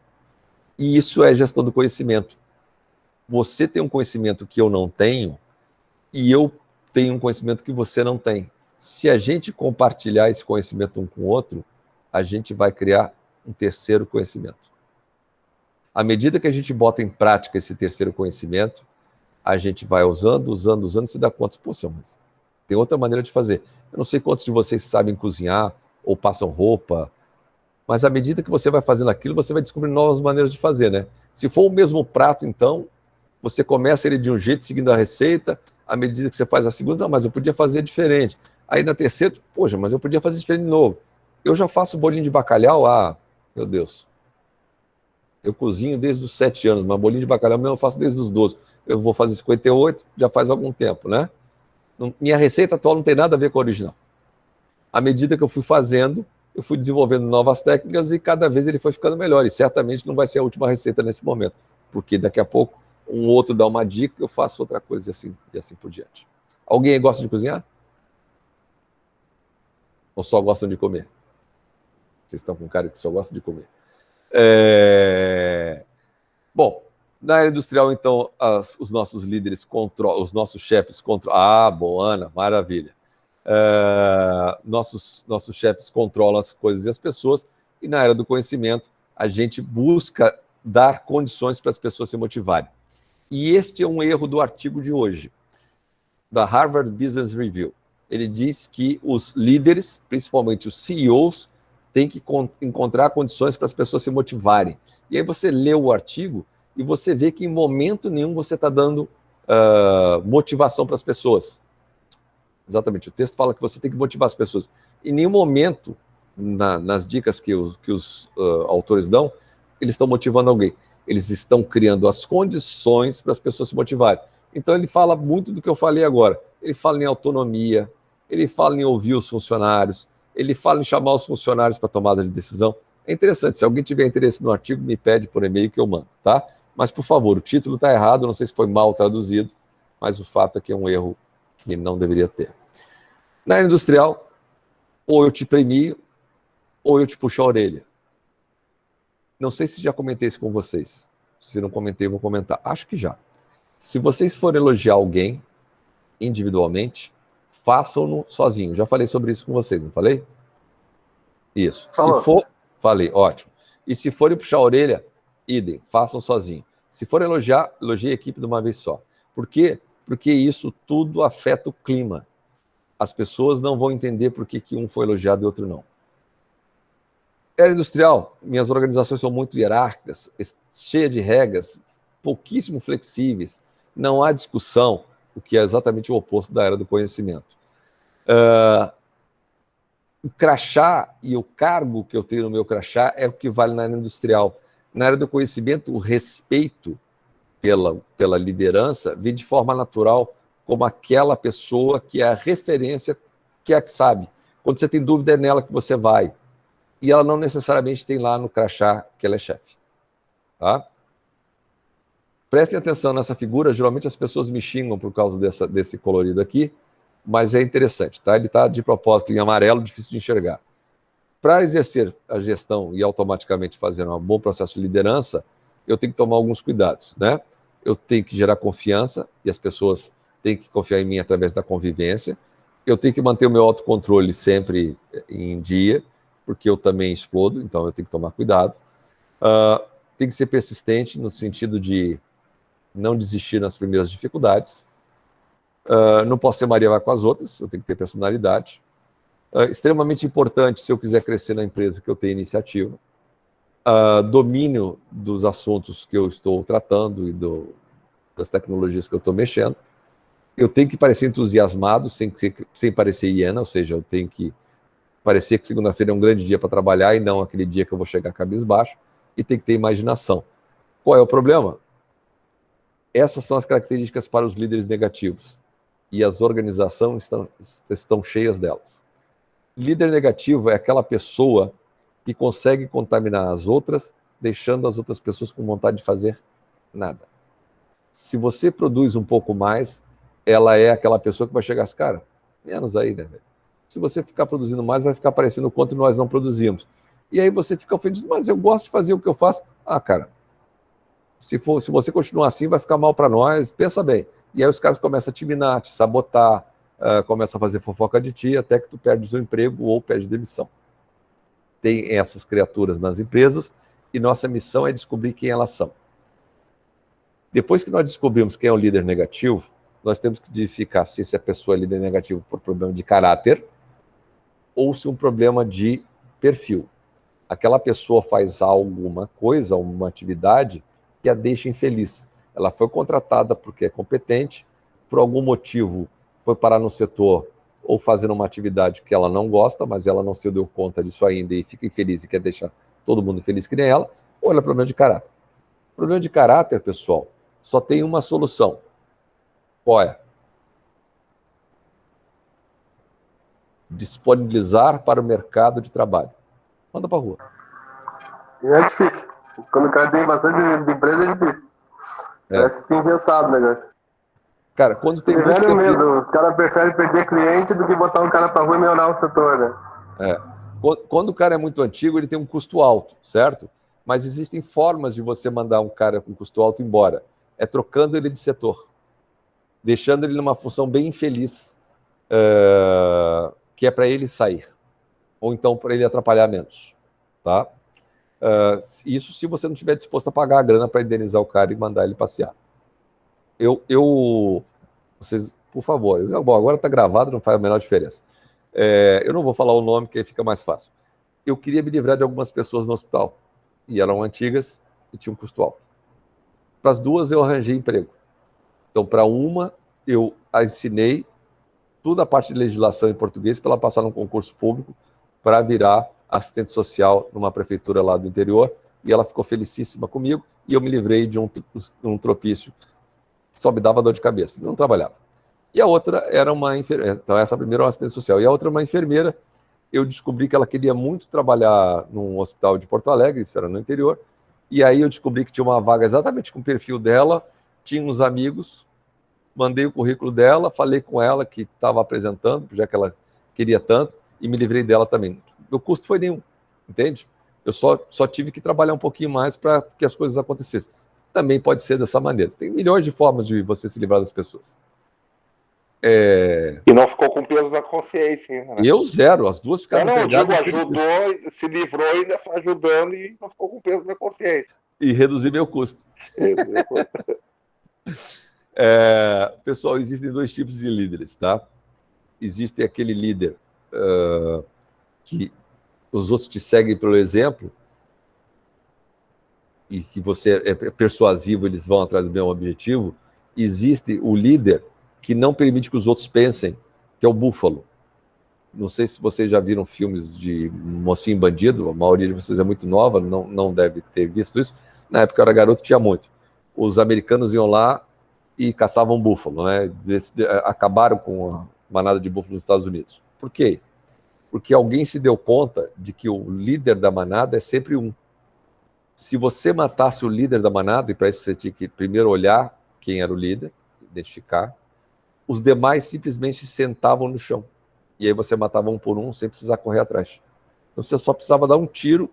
E isso é gestão do conhecimento. Você tem um conhecimento que eu não tenho, e eu tenho um conhecimento que você não tem. Se a gente compartilhar esse conhecimento um com o outro, a gente vai criar um terceiro conhecimento. À medida que a gente bota em prática esse terceiro conhecimento, a gente vai usando, e se dá conta, poxa, mas tem outra maneira de fazer. Eu não sei quantos de vocês sabem cozinhar ou passam roupa, mas à medida que você vai fazendo aquilo, você vai descobrindo novas maneiras de fazer, né? Se for o mesmo prato, então, você começa ele de um jeito, seguindo a receita, à medida que você faz a segunda, mas eu podia fazer diferente. Aí na terceira, poxa, mas eu podia fazer diferente de novo. Eu já faço bolinho de bacalhau, meu Deus. Eu cozinho desde os 7 anos, mas bolinho de bacalhau mesmo eu faço desde os 12. Eu vou fazer 58, já faz algum tempo, né? Minha receita atual não tem nada a ver com a original. À medida que eu fui fazendo, eu fui desenvolvendo novas técnicas e cada vez ele foi ficando melhor. E certamente não vai ser a última receita nesse momento, porque daqui a pouco um outro dá uma dica, eu faço outra coisa e assim por diante. Alguém gosta de cozinhar? Ou só gostam de comer? Vocês estão com cara que só gostam de comer. Bom, na área industrial, então, os nossos líderes controlam, os nossos chefes controlam. Bom, Ana, maravilha. Nossos chefes controlam as coisas e as pessoas, e na área do conhecimento, a gente busca dar condições para as pessoas se motivarem. E este é um erro do artigo de hoje, da Harvard Business Review. Ele diz que os líderes, principalmente os CEOs, têm que encontrar condições para as pessoas se motivarem. E aí você lê o artigo e você vê que em momento nenhum você está dando motivação para as pessoas. Exatamente, o texto fala que você tem que motivar as pessoas. Em nenhum momento, nas dicas que os autores dão, eles estão motivando alguém. Eles estão criando as condições para as pessoas se motivarem. Então ele fala muito do que eu falei agora. Ele fala em autonomia, ele fala em ouvir os funcionários, ele fala em chamar os funcionários para tomada de decisão. É interessante, se alguém tiver interesse no artigo, me pede por e-mail que eu mando, tá? Mas, por favor, o título está errado, não sei se foi mal traduzido, mas o fato é que é um erro que não deveria ter. Na área industrial, ou eu te premio, ou eu te puxo a orelha. Não sei se já comentei isso com vocês. Se não comentei, eu vou comentar. Acho que já. Se vocês forem elogiar alguém individualmente, façam-no sozinho. Já falei sobre isso com vocês, não falei? Isso. Falou. Se for... Falei, ótimo. E se forem puxar a orelha, idem, façam sozinho. Se for elogiar, elogie a equipe de uma vez só. Por quê? Porque isso tudo afeta o clima. As pessoas não vão entender por que um foi elogiado e outro não. Era industrial, minhas organizações são muito hierárquicas, cheias de regras, pouquíssimo flexíveis, não há discussão, o que é exatamente o oposto da era do conhecimento. O crachá e o cargo que eu tenho no meu crachá é o que vale na área industrial. Na área do conhecimento, o respeito pela liderança vem de forma natural como aquela pessoa que é a referência, que é a que sabe. Quando você tem dúvida, é nela que você vai. E ela não necessariamente tem lá no crachá que ela é chefe. Tá? Prestem atenção nessa figura, geralmente as pessoas me xingam por causa desse colorido aqui, mas é interessante, tá? Ele está de propósito em amarelo, difícil de enxergar. Para exercer a gestão e automaticamente fazer um bom processo de liderança, eu tenho que tomar alguns cuidados, né? Eu tenho que gerar confiança, e as pessoas têm que confiar em mim através da convivência. Eu tenho que manter o meu autocontrole sempre em dia, porque eu também explodo, então eu tenho que tomar cuidado. Tem que ser persistente no sentido de não desistir nas primeiras dificuldades. Não posso ser Maria vai com as outras, eu tenho que ter personalidade. Extremamente importante, se eu quiser crescer na empresa, que eu tenha iniciativa. Domínio dos assuntos que eu estou tratando e das tecnologias que eu estou mexendo. Eu tenho que parecer entusiasmado, sem parecer hiena, ou seja, eu tenho que parecer que segunda-feira é um grande dia para trabalhar e não aquele dia que eu vou chegar cabisbaixo, e tem que ter imaginação. Qual é o problema? Essas são as características para os líderes negativos, e as organizações estão cheias delas. Líder negativo é aquela pessoa que consegue contaminar as outras, deixando as outras pessoas com vontade de fazer nada. Se você produz um pouco mais, ela é aquela pessoa que vai chegar assim, cara, menos aí, né, velho? Se você ficar produzindo mais, vai ficar parecendo o quanto nós não produzimos. E aí você fica ofendido, mas eu gosto de fazer o que eu faço. Cara, se você continuar assim, vai ficar mal para nós, pensa bem. E aí os caras começam a te minar, te sabotar, começam a fazer fofoca de ti, até que tu perde o seu emprego ou perde demissão. tem essas criaturas nas empresas e nossa missão é descobrir quem elas são. Depois que nós descobrimos quem é o líder negativo, nós temos que verificar se essa pessoa é líder negativo por problema de caráter ou se um problema de perfil. Aquela pessoa faz alguma coisa, uma atividade que a deixa infeliz. Ela foi contratada porque é competente, por algum motivo foi parar no setor ou fazendo uma atividade que ela não gosta, mas ela não se deu conta disso ainda e fica infeliz e quer deixar todo mundo feliz que nem ela, ou ela é problema de caráter. Problema de caráter, pessoal, só tem uma solução. Qual é? Disponibilizar para o mercado de trabalho. Manda para a rua. E é difícil. Quando o cara tem bastante de empresa, é difícil. Parece que tem engessado o negócio. Cara, quando tem muito Tiveram tempo... medo. Os caras preferem perder cliente do que botar um cara para rua e melhorar o setor, né? Quando o cara é muito antigo, ele tem um custo alto, certo? Mas existem formas de você mandar um cara com custo alto embora. É trocando ele de setor. Deixando ele numa função bem infeliz, que é para ele sair. Ou então para ele atrapalhar menos. Tá? Isso se você não estiver disposto a pagar a grana para indenizar o cara e mandar ele passear. Vocês, por favor, bom, agora está gravado, não faz a menor diferença. Eu não vou falar o nome, que aí fica mais fácil. Eu queria me livrar de algumas pessoas no hospital, e eram antigas e tinham um custo alto. Para as duas, eu arranjei emprego. Então, para uma, eu a ensinei toda a parte de legislação em português para ela passar num concurso público para virar assistente social numa prefeitura lá do interior, e ela ficou felicíssima comigo, e eu me livrei de um tropício que só me dava dor de cabeça, não trabalhava. E a outra era uma enfermeira, então essa primeira é uma assistente social, e a outra é uma enfermeira. Eu descobri que ela queria muito trabalhar num hospital de Porto Alegre, isso era no interior, e aí eu descobri que tinha uma vaga exatamente com o perfil dela, tinha uns amigos, mandei o currículo dela, falei com ela que estava apresentando, já que ela queria tanto, e me livrei dela também. O custo foi nenhum, entende? Eu só tive que trabalhar um pouquinho mais para que as coisas acontecessem. Também pode ser dessa maneira. Tem milhões de formas de você se livrar das pessoas. E não ficou com peso na consciência, né? Eu zero, as duas ficaram pegadas. Ajudou, se livrou e ainda foi ajudando e não ficou com peso na consciência. E reduzir meu custo. Pessoal, existem dois tipos de líderes, tá? Existe aquele líder que os outros te seguem pelo exemplo e que você é persuasivo, eles vão atrás do mesmo objetivo. Existe o líder que não permite que os outros pensem, que é o búfalo. Não sei se vocês já viram filmes de Mocinho Bandido, a maioria de vocês é muito nova, não deve ter visto isso. Na época eu era garoto, tinha muito. Os americanos iam lá e caçavam búfalo, né? Acabaram com a manada de búfalo nos Estados Unidos. Por quê? Porque alguém se deu conta de que o líder da manada é sempre um. Se você matasse o líder da manada, e para isso você tinha que primeiro olhar quem era o líder, identificar, os demais simplesmente sentavam no chão. E aí você matava um por um sem precisar correr atrás. Então você só precisava dar um tiro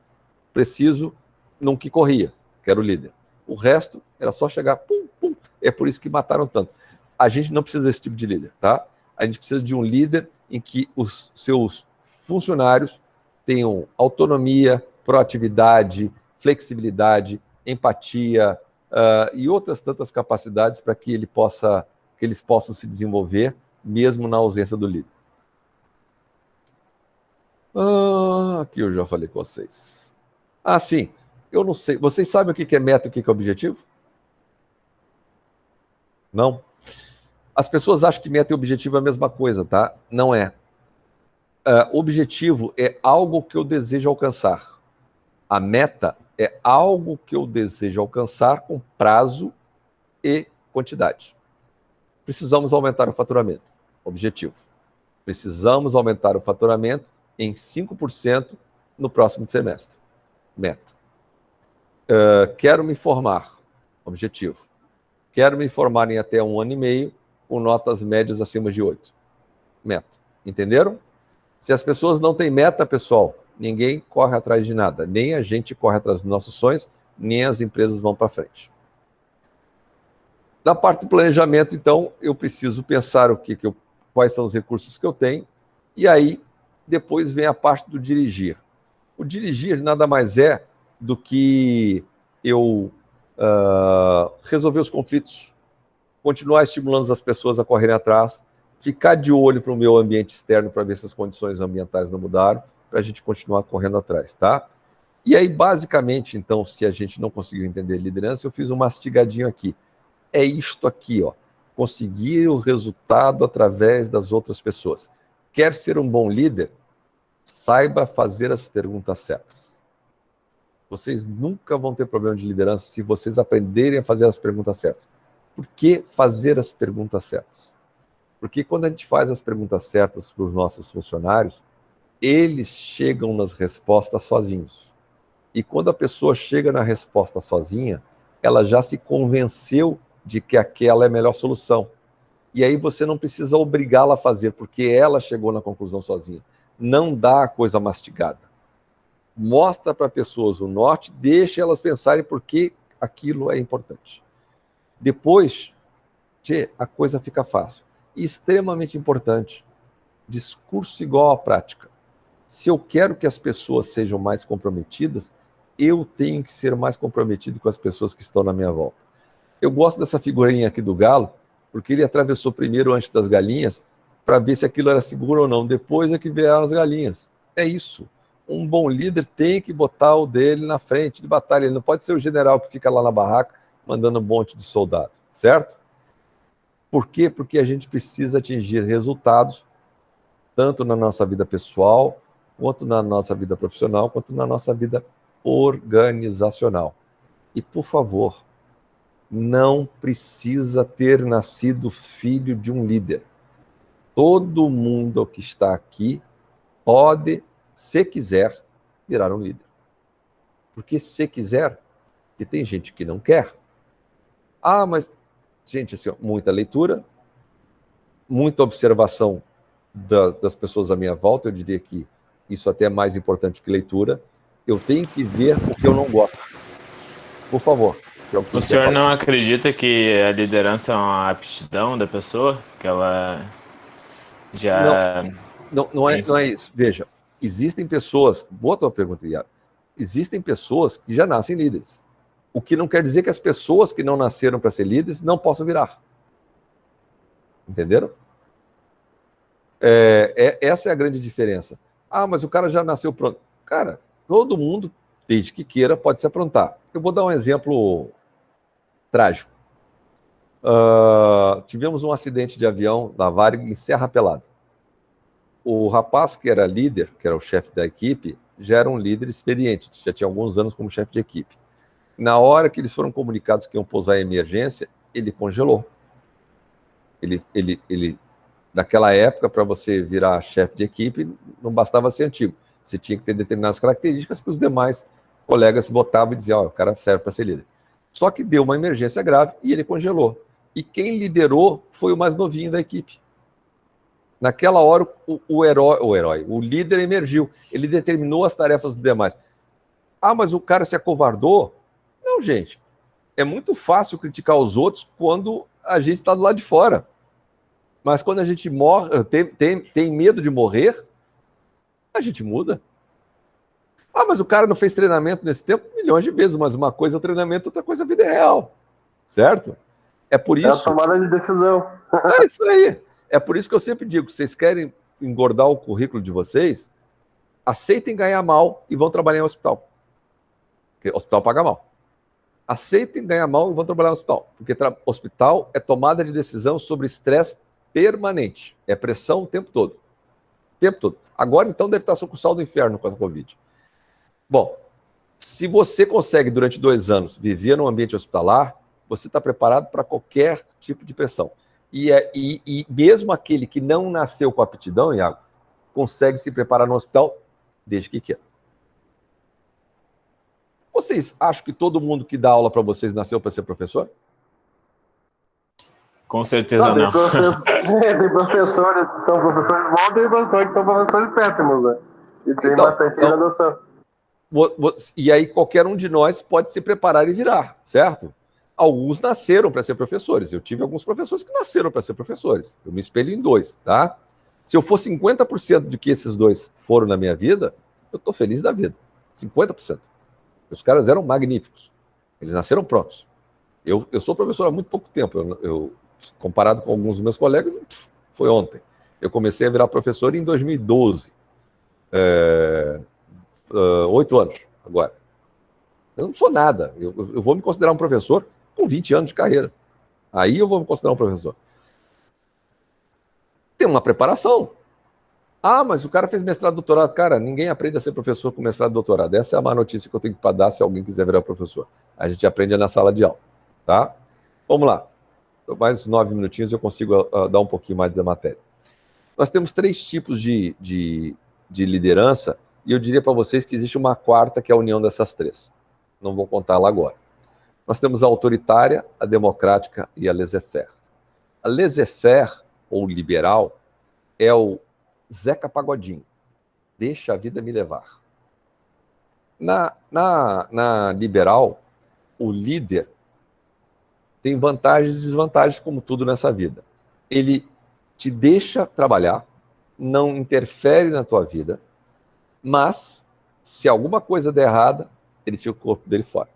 preciso num que corria, que era o líder. O resto era só chegar, pum, pum. É por isso que mataram tanto. A gente não precisa desse tipo de líder, tá? A gente precisa de um líder em que os seus funcionários tenham autonomia, proatividade, flexibilidade, empatia e outras tantas capacidades para que eles possam se desenvolver mesmo na ausência do líder. Aqui eu já falei com vocês. Sim, eu não sei. Vocês sabem o que é meta e o que é objetivo? Não? As pessoas acham que meta e objetivo é a mesma coisa, tá? Não é. Objetivo é algo que eu desejo alcançar. A meta é algo que eu desejo alcançar com prazo e quantidade. Precisamos aumentar o faturamento. Objetivo. Precisamos aumentar o faturamento em 5% no próximo semestre. Meta. Quero me formar. Objetivo. Quero me formar em até 1 ano e meio com notas médias acima de 8. Meta. Entenderam? Se as pessoas não têm meta, pessoal, ninguém corre atrás de nada. Nem a gente corre atrás dos nossos sonhos, nem as empresas vão para frente. Na parte do planejamento, então, eu preciso pensar quais são os recursos que eu tenho, e aí depois vem a parte do dirigir. O dirigir nada mais é do que eu resolver os conflitos, continuar estimulando as pessoas a correrem atrás, ficar de olho para o meu ambiente externo para ver se as condições ambientais não mudaram, para a gente continuar correndo atrás, tá? E aí, basicamente, então, se a gente não conseguiu entender liderança, eu fiz um mastigadinho aqui. É isto aqui, ó. Conseguir o resultado através das outras pessoas. Quer ser um bom líder? Saiba fazer as perguntas certas. Vocês nunca vão ter problema de liderança se vocês aprenderem a fazer as perguntas certas. Por que fazer as perguntas certas? Porque quando a gente faz as perguntas certas para os nossos funcionários, eles chegam nas respostas sozinhos. E quando a pessoa chega na resposta sozinha, ela já se convenceu de que aquela é a melhor solução. E aí você não precisa obrigá-la a fazer, porque ela chegou na conclusão sozinha. Não dá a coisa mastigada. Mostra para pessoas o norte, deixa elas pensarem por que aquilo é importante. Depois, a coisa fica fácil. E extremamente importante, discurso igual à prática. Se eu quero que as pessoas sejam mais comprometidas, eu tenho que ser mais comprometido com as pessoas que estão na minha volta. Eu gosto dessa figurinha aqui do galo, porque ele atravessou primeiro antes das galinhas, para ver se aquilo era seguro ou não. Depois é que vieram as galinhas. É isso. Um bom líder tem que botar o dele na frente de batalha. Ele não pode ser o general que fica lá na barraca mandando um monte de soldado, certo? Por quê? Porque a gente precisa atingir resultados, tanto na nossa vida pessoal, quanto na nossa vida profissional, quanto na nossa vida organizacional. E, por favor, não precisa ter nascido filho de um líder. Todo mundo que está aqui pode, se quiser, virar um líder. Porque se quiser, e tem gente que não quer. Ah, mas, gente, assim, muita leitura, muita observação das pessoas à minha volta, eu diria que isso até é mais importante que leitura. Eu tenho que ver o que eu não gosto. Por favor. O senhor não acredita que a liderança é uma aptidão da pessoa? Que ela já... Não é isso. Veja, existem pessoas... Boa tua pergunta, Iago. Existem pessoas que já nascem líderes. O que não quer dizer que as pessoas que não nasceram para ser líderes não possam virar. Entenderam? Essa é a grande diferença. Ah, mas o cara já nasceu pronto. Cara, todo mundo, desde que queira, pode se aprontar. Eu vou dar um exemplo trágico. Tivemos um acidente de avião na Varig em Serra Pelada. O rapaz que era líder, que era o chefe da equipe, já era um líder experiente, já tinha alguns anos como chefe de equipe. Na hora que eles foram comunicados que iam pousar em emergência, ele congelou. Naquela época, para você virar chefe de equipe, não bastava ser antigo. Você tinha que ter determinadas características que os demais colegas botavam e diziam, o cara serve para ser líder. Só que deu uma emergência grave e ele congelou. E quem liderou foi o mais novinho da equipe. Naquela hora, o líder emergiu. Ele determinou as tarefas dos demais. Ah, mas o cara se acovardou? Não, gente. É muito fácil criticar os outros quando a gente está do lado de fora. Mas quando a gente morre, tem medo de morrer, a gente muda. Ah, mas o cara não fez treinamento nesse tempo? Milhões de vezes, mas uma coisa é o treinamento, outra coisa é a vida real. Certo? É por isso... É a tomada de decisão. É isso aí. É por isso que eu sempre digo, vocês querem engordar o currículo de vocês, aceitem ganhar mal e vão trabalhar em hospital. Porque o hospital paga mal. Aceitem ganhar mal e vão trabalhar no hospital. Porque hospital é tomada de decisão sobre estresse permanente. É pressão o tempo todo. O tempo todo. Agora, então, deve estar sucursal do inferno com a Covid. Bom, se você consegue, durante 2 anos, viver num ambiente hospitalar, você está preparado para qualquer tipo de pressão. E mesmo aquele que não nasceu com aptidão, Iago, consegue se preparar no hospital desde que quer. Vocês acham que todo mundo que dá aula para vocês nasceu para ser professor? Com certeza não. Tem professores que são professores bons, tem professores que são professores péssimos, né? E tem bastante graduação. E aí qualquer um de nós pode se preparar e virar, certo? Alguns nasceram para ser professores. Eu tive alguns professores que nasceram para ser professores. Eu me espelho em 2, tá? Se eu for 50% de que esses 2 foram na minha vida, eu estou feliz da vida. 50%. Os caras eram magníficos. Eles nasceram prontos. Eu sou professor há muito pouco tempo. Comparado com alguns dos meus colegas, foi ontem. Eu comecei a virar professor em 2012. 8 anos agora. Eu não sou nada. Eu vou me considerar um professor com 20 anos de carreira. Aí eu vou me considerar um professor. Tem uma preparação. Ah, mas o cara fez mestrado e doutorado. Cara, ninguém aprende a ser professor com mestrado e doutorado. Essa é a má notícia que eu tenho para dar se alguém quiser virar professor. A gente aprende na sala de aula. Tá? Vamos lá. Mais 9 minutinhos eu consigo dar um pouquinho mais da matéria. Nós temos 3 tipos de liderança e eu diria para vocês que existe uma quarta que é a união dessas 3. Não vou contá-la agora. Nós temos a autoritária, a democrática e a laissez-faire. A laissez-faire, ou liberal, é o Zeca Pagodinho. Deixa a vida me levar. Na liberal, o líder tem vantagens e desvantagens, como tudo nessa vida. Ele te deixa trabalhar, não interfere na tua vida, mas se alguma coisa der errada, ele tira o corpo dele fora.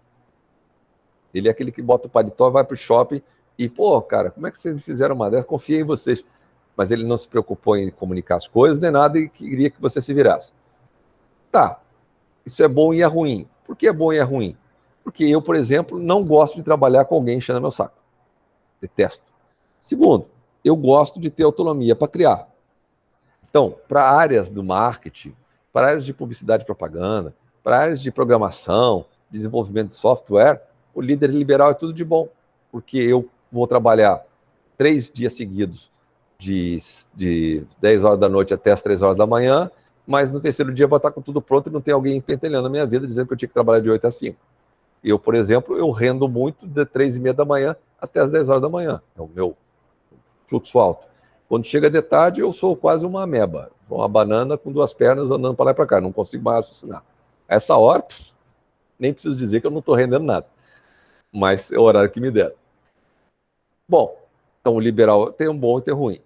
Ele é aquele que bota o paletó, vai para o shopping e, pô, cara, como é que vocês fizeram uma dessa? Confiei em vocês. Mas ele não se preocupou em comunicar as coisas, nem nada, e queria que você se virasse. Tá, isso é bom e é ruim. Por que é bom e é ruim? Porque eu, por exemplo, não gosto de trabalhar com alguém enchendo meu saco. Detesto. Segundo, eu gosto de ter autonomia para criar. Então, para áreas do marketing, para áreas de publicidade e propaganda, para áreas de programação, desenvolvimento de software, o líder liberal é tudo de bom, porque eu vou trabalhar 3 dias seguidos de 10 horas da noite até as 3 horas da manhã, mas no terceiro dia eu vou estar com tudo pronto e não tem alguém pentelhando a minha vida dizendo que eu tinha que trabalhar de 8 às 5. Eu, por exemplo, eu rendo muito de 3h30 da manhã até as 10 horas da manhã. É o meu fluxo alto. Quando chega de tarde, eu sou quase uma ameba. Uma banana com 2 pernas andando para lá e para cá. Não consigo mais raciocinar. A essa hora, nem preciso dizer que eu não estou rendendo nada. Mas é o horário que me deram. Bom, então o liberal tem um bom e tem um ruim.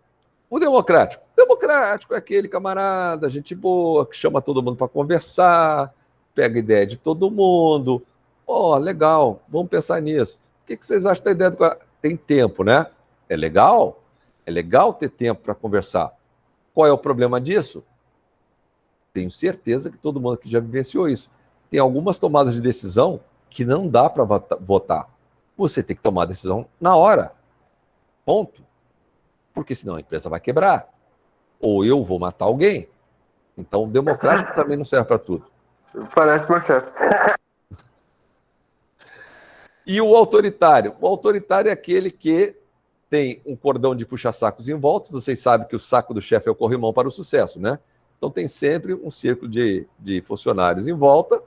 O democrático. O democrático é aquele camarada, gente boa, que chama todo mundo para conversar, pega ideia de todo mundo. Ó, legal, vamos pensar nisso. O que vocês acham da ideia do... Tem tempo, né? É legal? É legal ter tempo para conversar. Qual é o problema disso? Tenho certeza que todo mundo aqui já vivenciou isso. Tem algumas tomadas de decisão que não dá para votar. Você tem que tomar a decisão na hora. Ponto. Porque senão a empresa vai quebrar. Ou eu vou matar alguém. Então o democrático também não serve para tudo. Parece meu chefe. E o autoritário? O autoritário é aquele que tem um cordão de puxa-sacos em volta. Vocês sabem que o saco do chefe é o corrimão para o sucesso, né? Então tem sempre um círculo de funcionários em volta.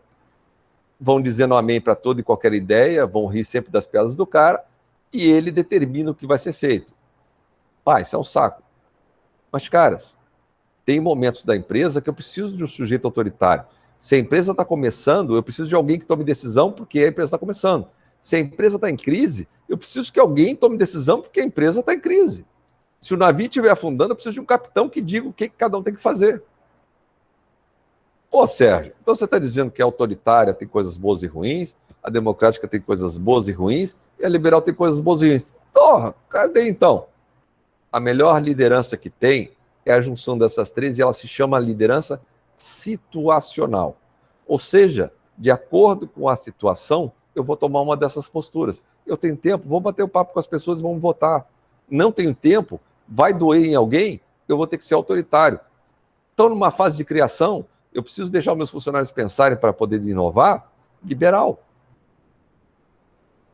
Vão dizendo amém para toda e qualquer ideia, vão rir sempre das piadas do cara, e ele determina o que vai ser feito. Isso é um saco. Mas, caras, tem momentos da empresa que eu preciso de um sujeito autoritário. Se a empresa está começando, eu preciso de alguém que tome decisão porque a empresa está começando. Se a empresa está em crise, eu preciso que alguém tome decisão porque a empresa está em crise. Se o navio estiver afundando, eu preciso de um capitão que diga o que cada um tem que fazer. Pô, Sérgio, então você está dizendo que a autoritária tem coisas boas e ruins, a democrática tem coisas boas e ruins, e a liberal tem coisas boas e ruins. Porra, cadê então? A melhor liderança que tem é a junção dessas 3 e ela se chama liderança situacional. Ou seja, de acordo com a situação, eu vou tomar uma dessas posturas. Eu tenho tempo, vou bater o papo com as pessoas e vamos votar. Não tenho tempo, vai doer em alguém, eu vou ter que ser autoritário. Então, numa fase de criação, eu preciso deixar os meus funcionários pensarem para poder inovar, liberal.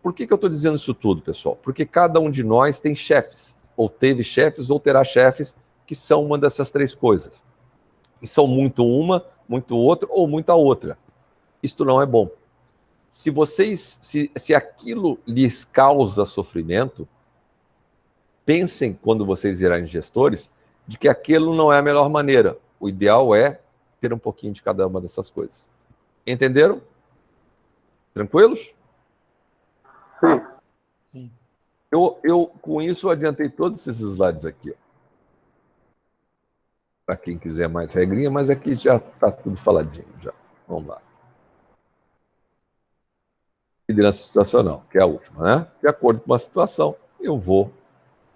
Por que eu estou dizendo isso tudo, pessoal? Porque cada um de nós tem chefes, ou teve chefes, ou terá chefes, que são uma dessas 3 coisas. E são muito uma, muito outra, ou muita outra. Isto não é bom. Se aquilo lhes causa sofrimento, pensem, quando vocês virarem gestores, de que aquilo não é a melhor maneira. O ideal é ter um pouquinho de cada uma dessas coisas. Entenderam? Tranquilos? Sim. Eu com isso, adiantei todos esses slides aqui. para quem quiser mais regrinha, mas aqui já está tudo faladinho. Já. Vamos lá. Liderança situacional, que é a última, né? De acordo com a situação, eu vou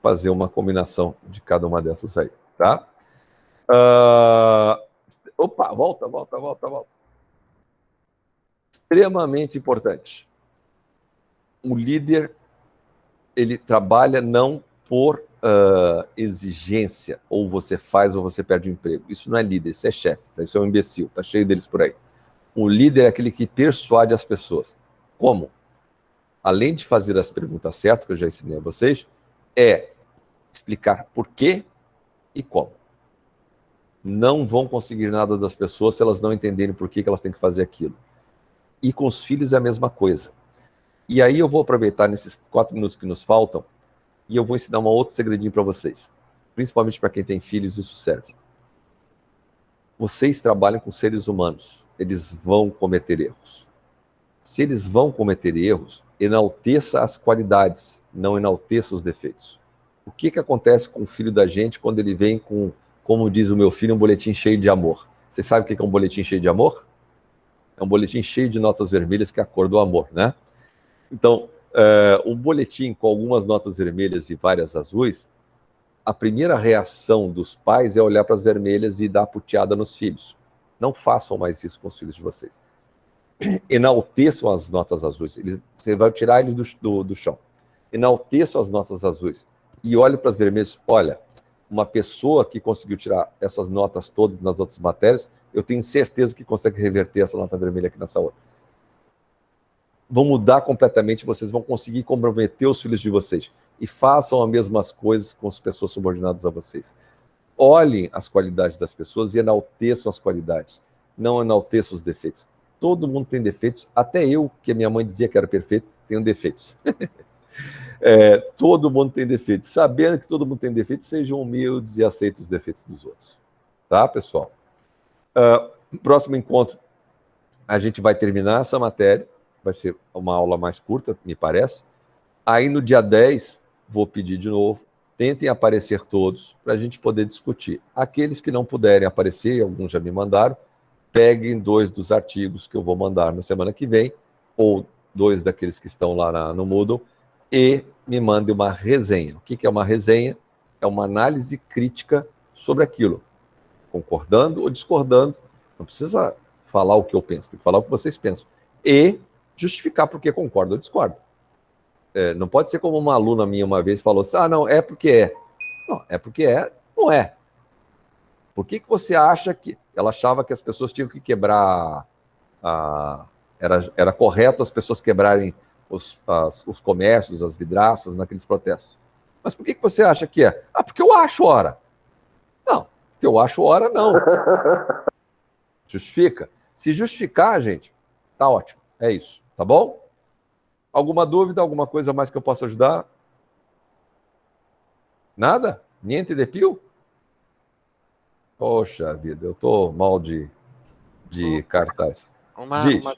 fazer uma combinação de cada uma dessas aí, tá? Opa, volta. Extremamente importante. O líder, ele trabalha não por exigência, ou você faz ou você perde o emprego. Isso não é líder, isso é chefe, isso é um imbecil, tá cheio deles por aí. O líder é aquele que persuade as pessoas. Como? Além de fazer as perguntas certas, que eu já ensinei a vocês, é explicar por quê e como. Não vão conseguir nada das pessoas se elas não entenderem por que elas têm que fazer aquilo. E com os filhos é a mesma coisa. E aí eu vou aproveitar nesses 4 minutos que nos faltam e eu vou ensinar um outro segredinho para vocês. Principalmente para quem tem filhos, isso serve. Vocês trabalham com seres humanos. Eles vão cometer erros. Se eles vão cometer erros, enalteça as qualidades, não enalteça os defeitos. O que acontece com o filho da gente quando ele vem com, como diz o meu filho, um boletim cheio de amor? Vocês sabem o que é um boletim cheio de amor? É um boletim cheio de notas vermelhas, que é a cor do amor, né? Então, um boletim com algumas notas vermelhas e várias azuis, a primeira reação dos pais é olhar para as vermelhas e dar puteada nos filhos. Não façam mais isso com os filhos de vocês. Enalteçam as notas azuis. Você vai tirar eles do chão. Enalteçam as notas azuis. E olhe para as vermelhas. Olha, uma pessoa que conseguiu tirar essas notas todas nas outras matérias, eu tenho certeza que consegue reverter essa nota vermelha aqui nessa outra. Vão mudar completamente, vocês vão conseguir comprometer os filhos de vocês. E façam as mesmas coisas com as pessoas subordinadas a vocês. Olhem as qualidades das pessoas e enalteçam as qualidades. Não enalteçam os defeitos. Todo mundo tem defeitos, até eu, que a minha mãe dizia que era perfeito, tenho defeitos. Todo mundo tem defeitos. Sabendo que todo mundo tem defeitos, sejam humildes e aceitem os defeitos dos outros. Tá, pessoal? No próximo encontro, a gente vai terminar essa matéria. Vai ser uma aula mais curta, me parece. Aí, no dia 10, vou pedir de novo, tentem aparecer todos para a gente poder discutir. Aqueles que não puderem aparecer, alguns já me mandaram, peguem 2 dos artigos que eu vou mandar na semana que vem, ou 2 daqueles que estão lá no Moodle, e me mandem uma resenha. O que é uma resenha? É uma análise crítica sobre aquilo, concordando ou discordando. Não precisa falar o que eu penso, tem que falar o que vocês pensam. E justificar por que concordo ou discordo. Não pode ser como uma aluna minha uma vez falou assim, não, é porque é. Não, é porque é, não é. Por que você acha que... Ela achava que as pessoas tinham que quebrar... Era correto as pessoas quebrarem os comércios, as vidraças naqueles protestos. Mas por que você acha que é? Porque eu acho, ora. Não, porque eu acho, ora, não. Justifica. Se justificar, gente, tá ótimo. É isso, tá bom? Alguma dúvida, alguma coisa mais que eu possa ajudar? Nada? Niente de più? Poxa vida, eu tô mal de cartaz. Uma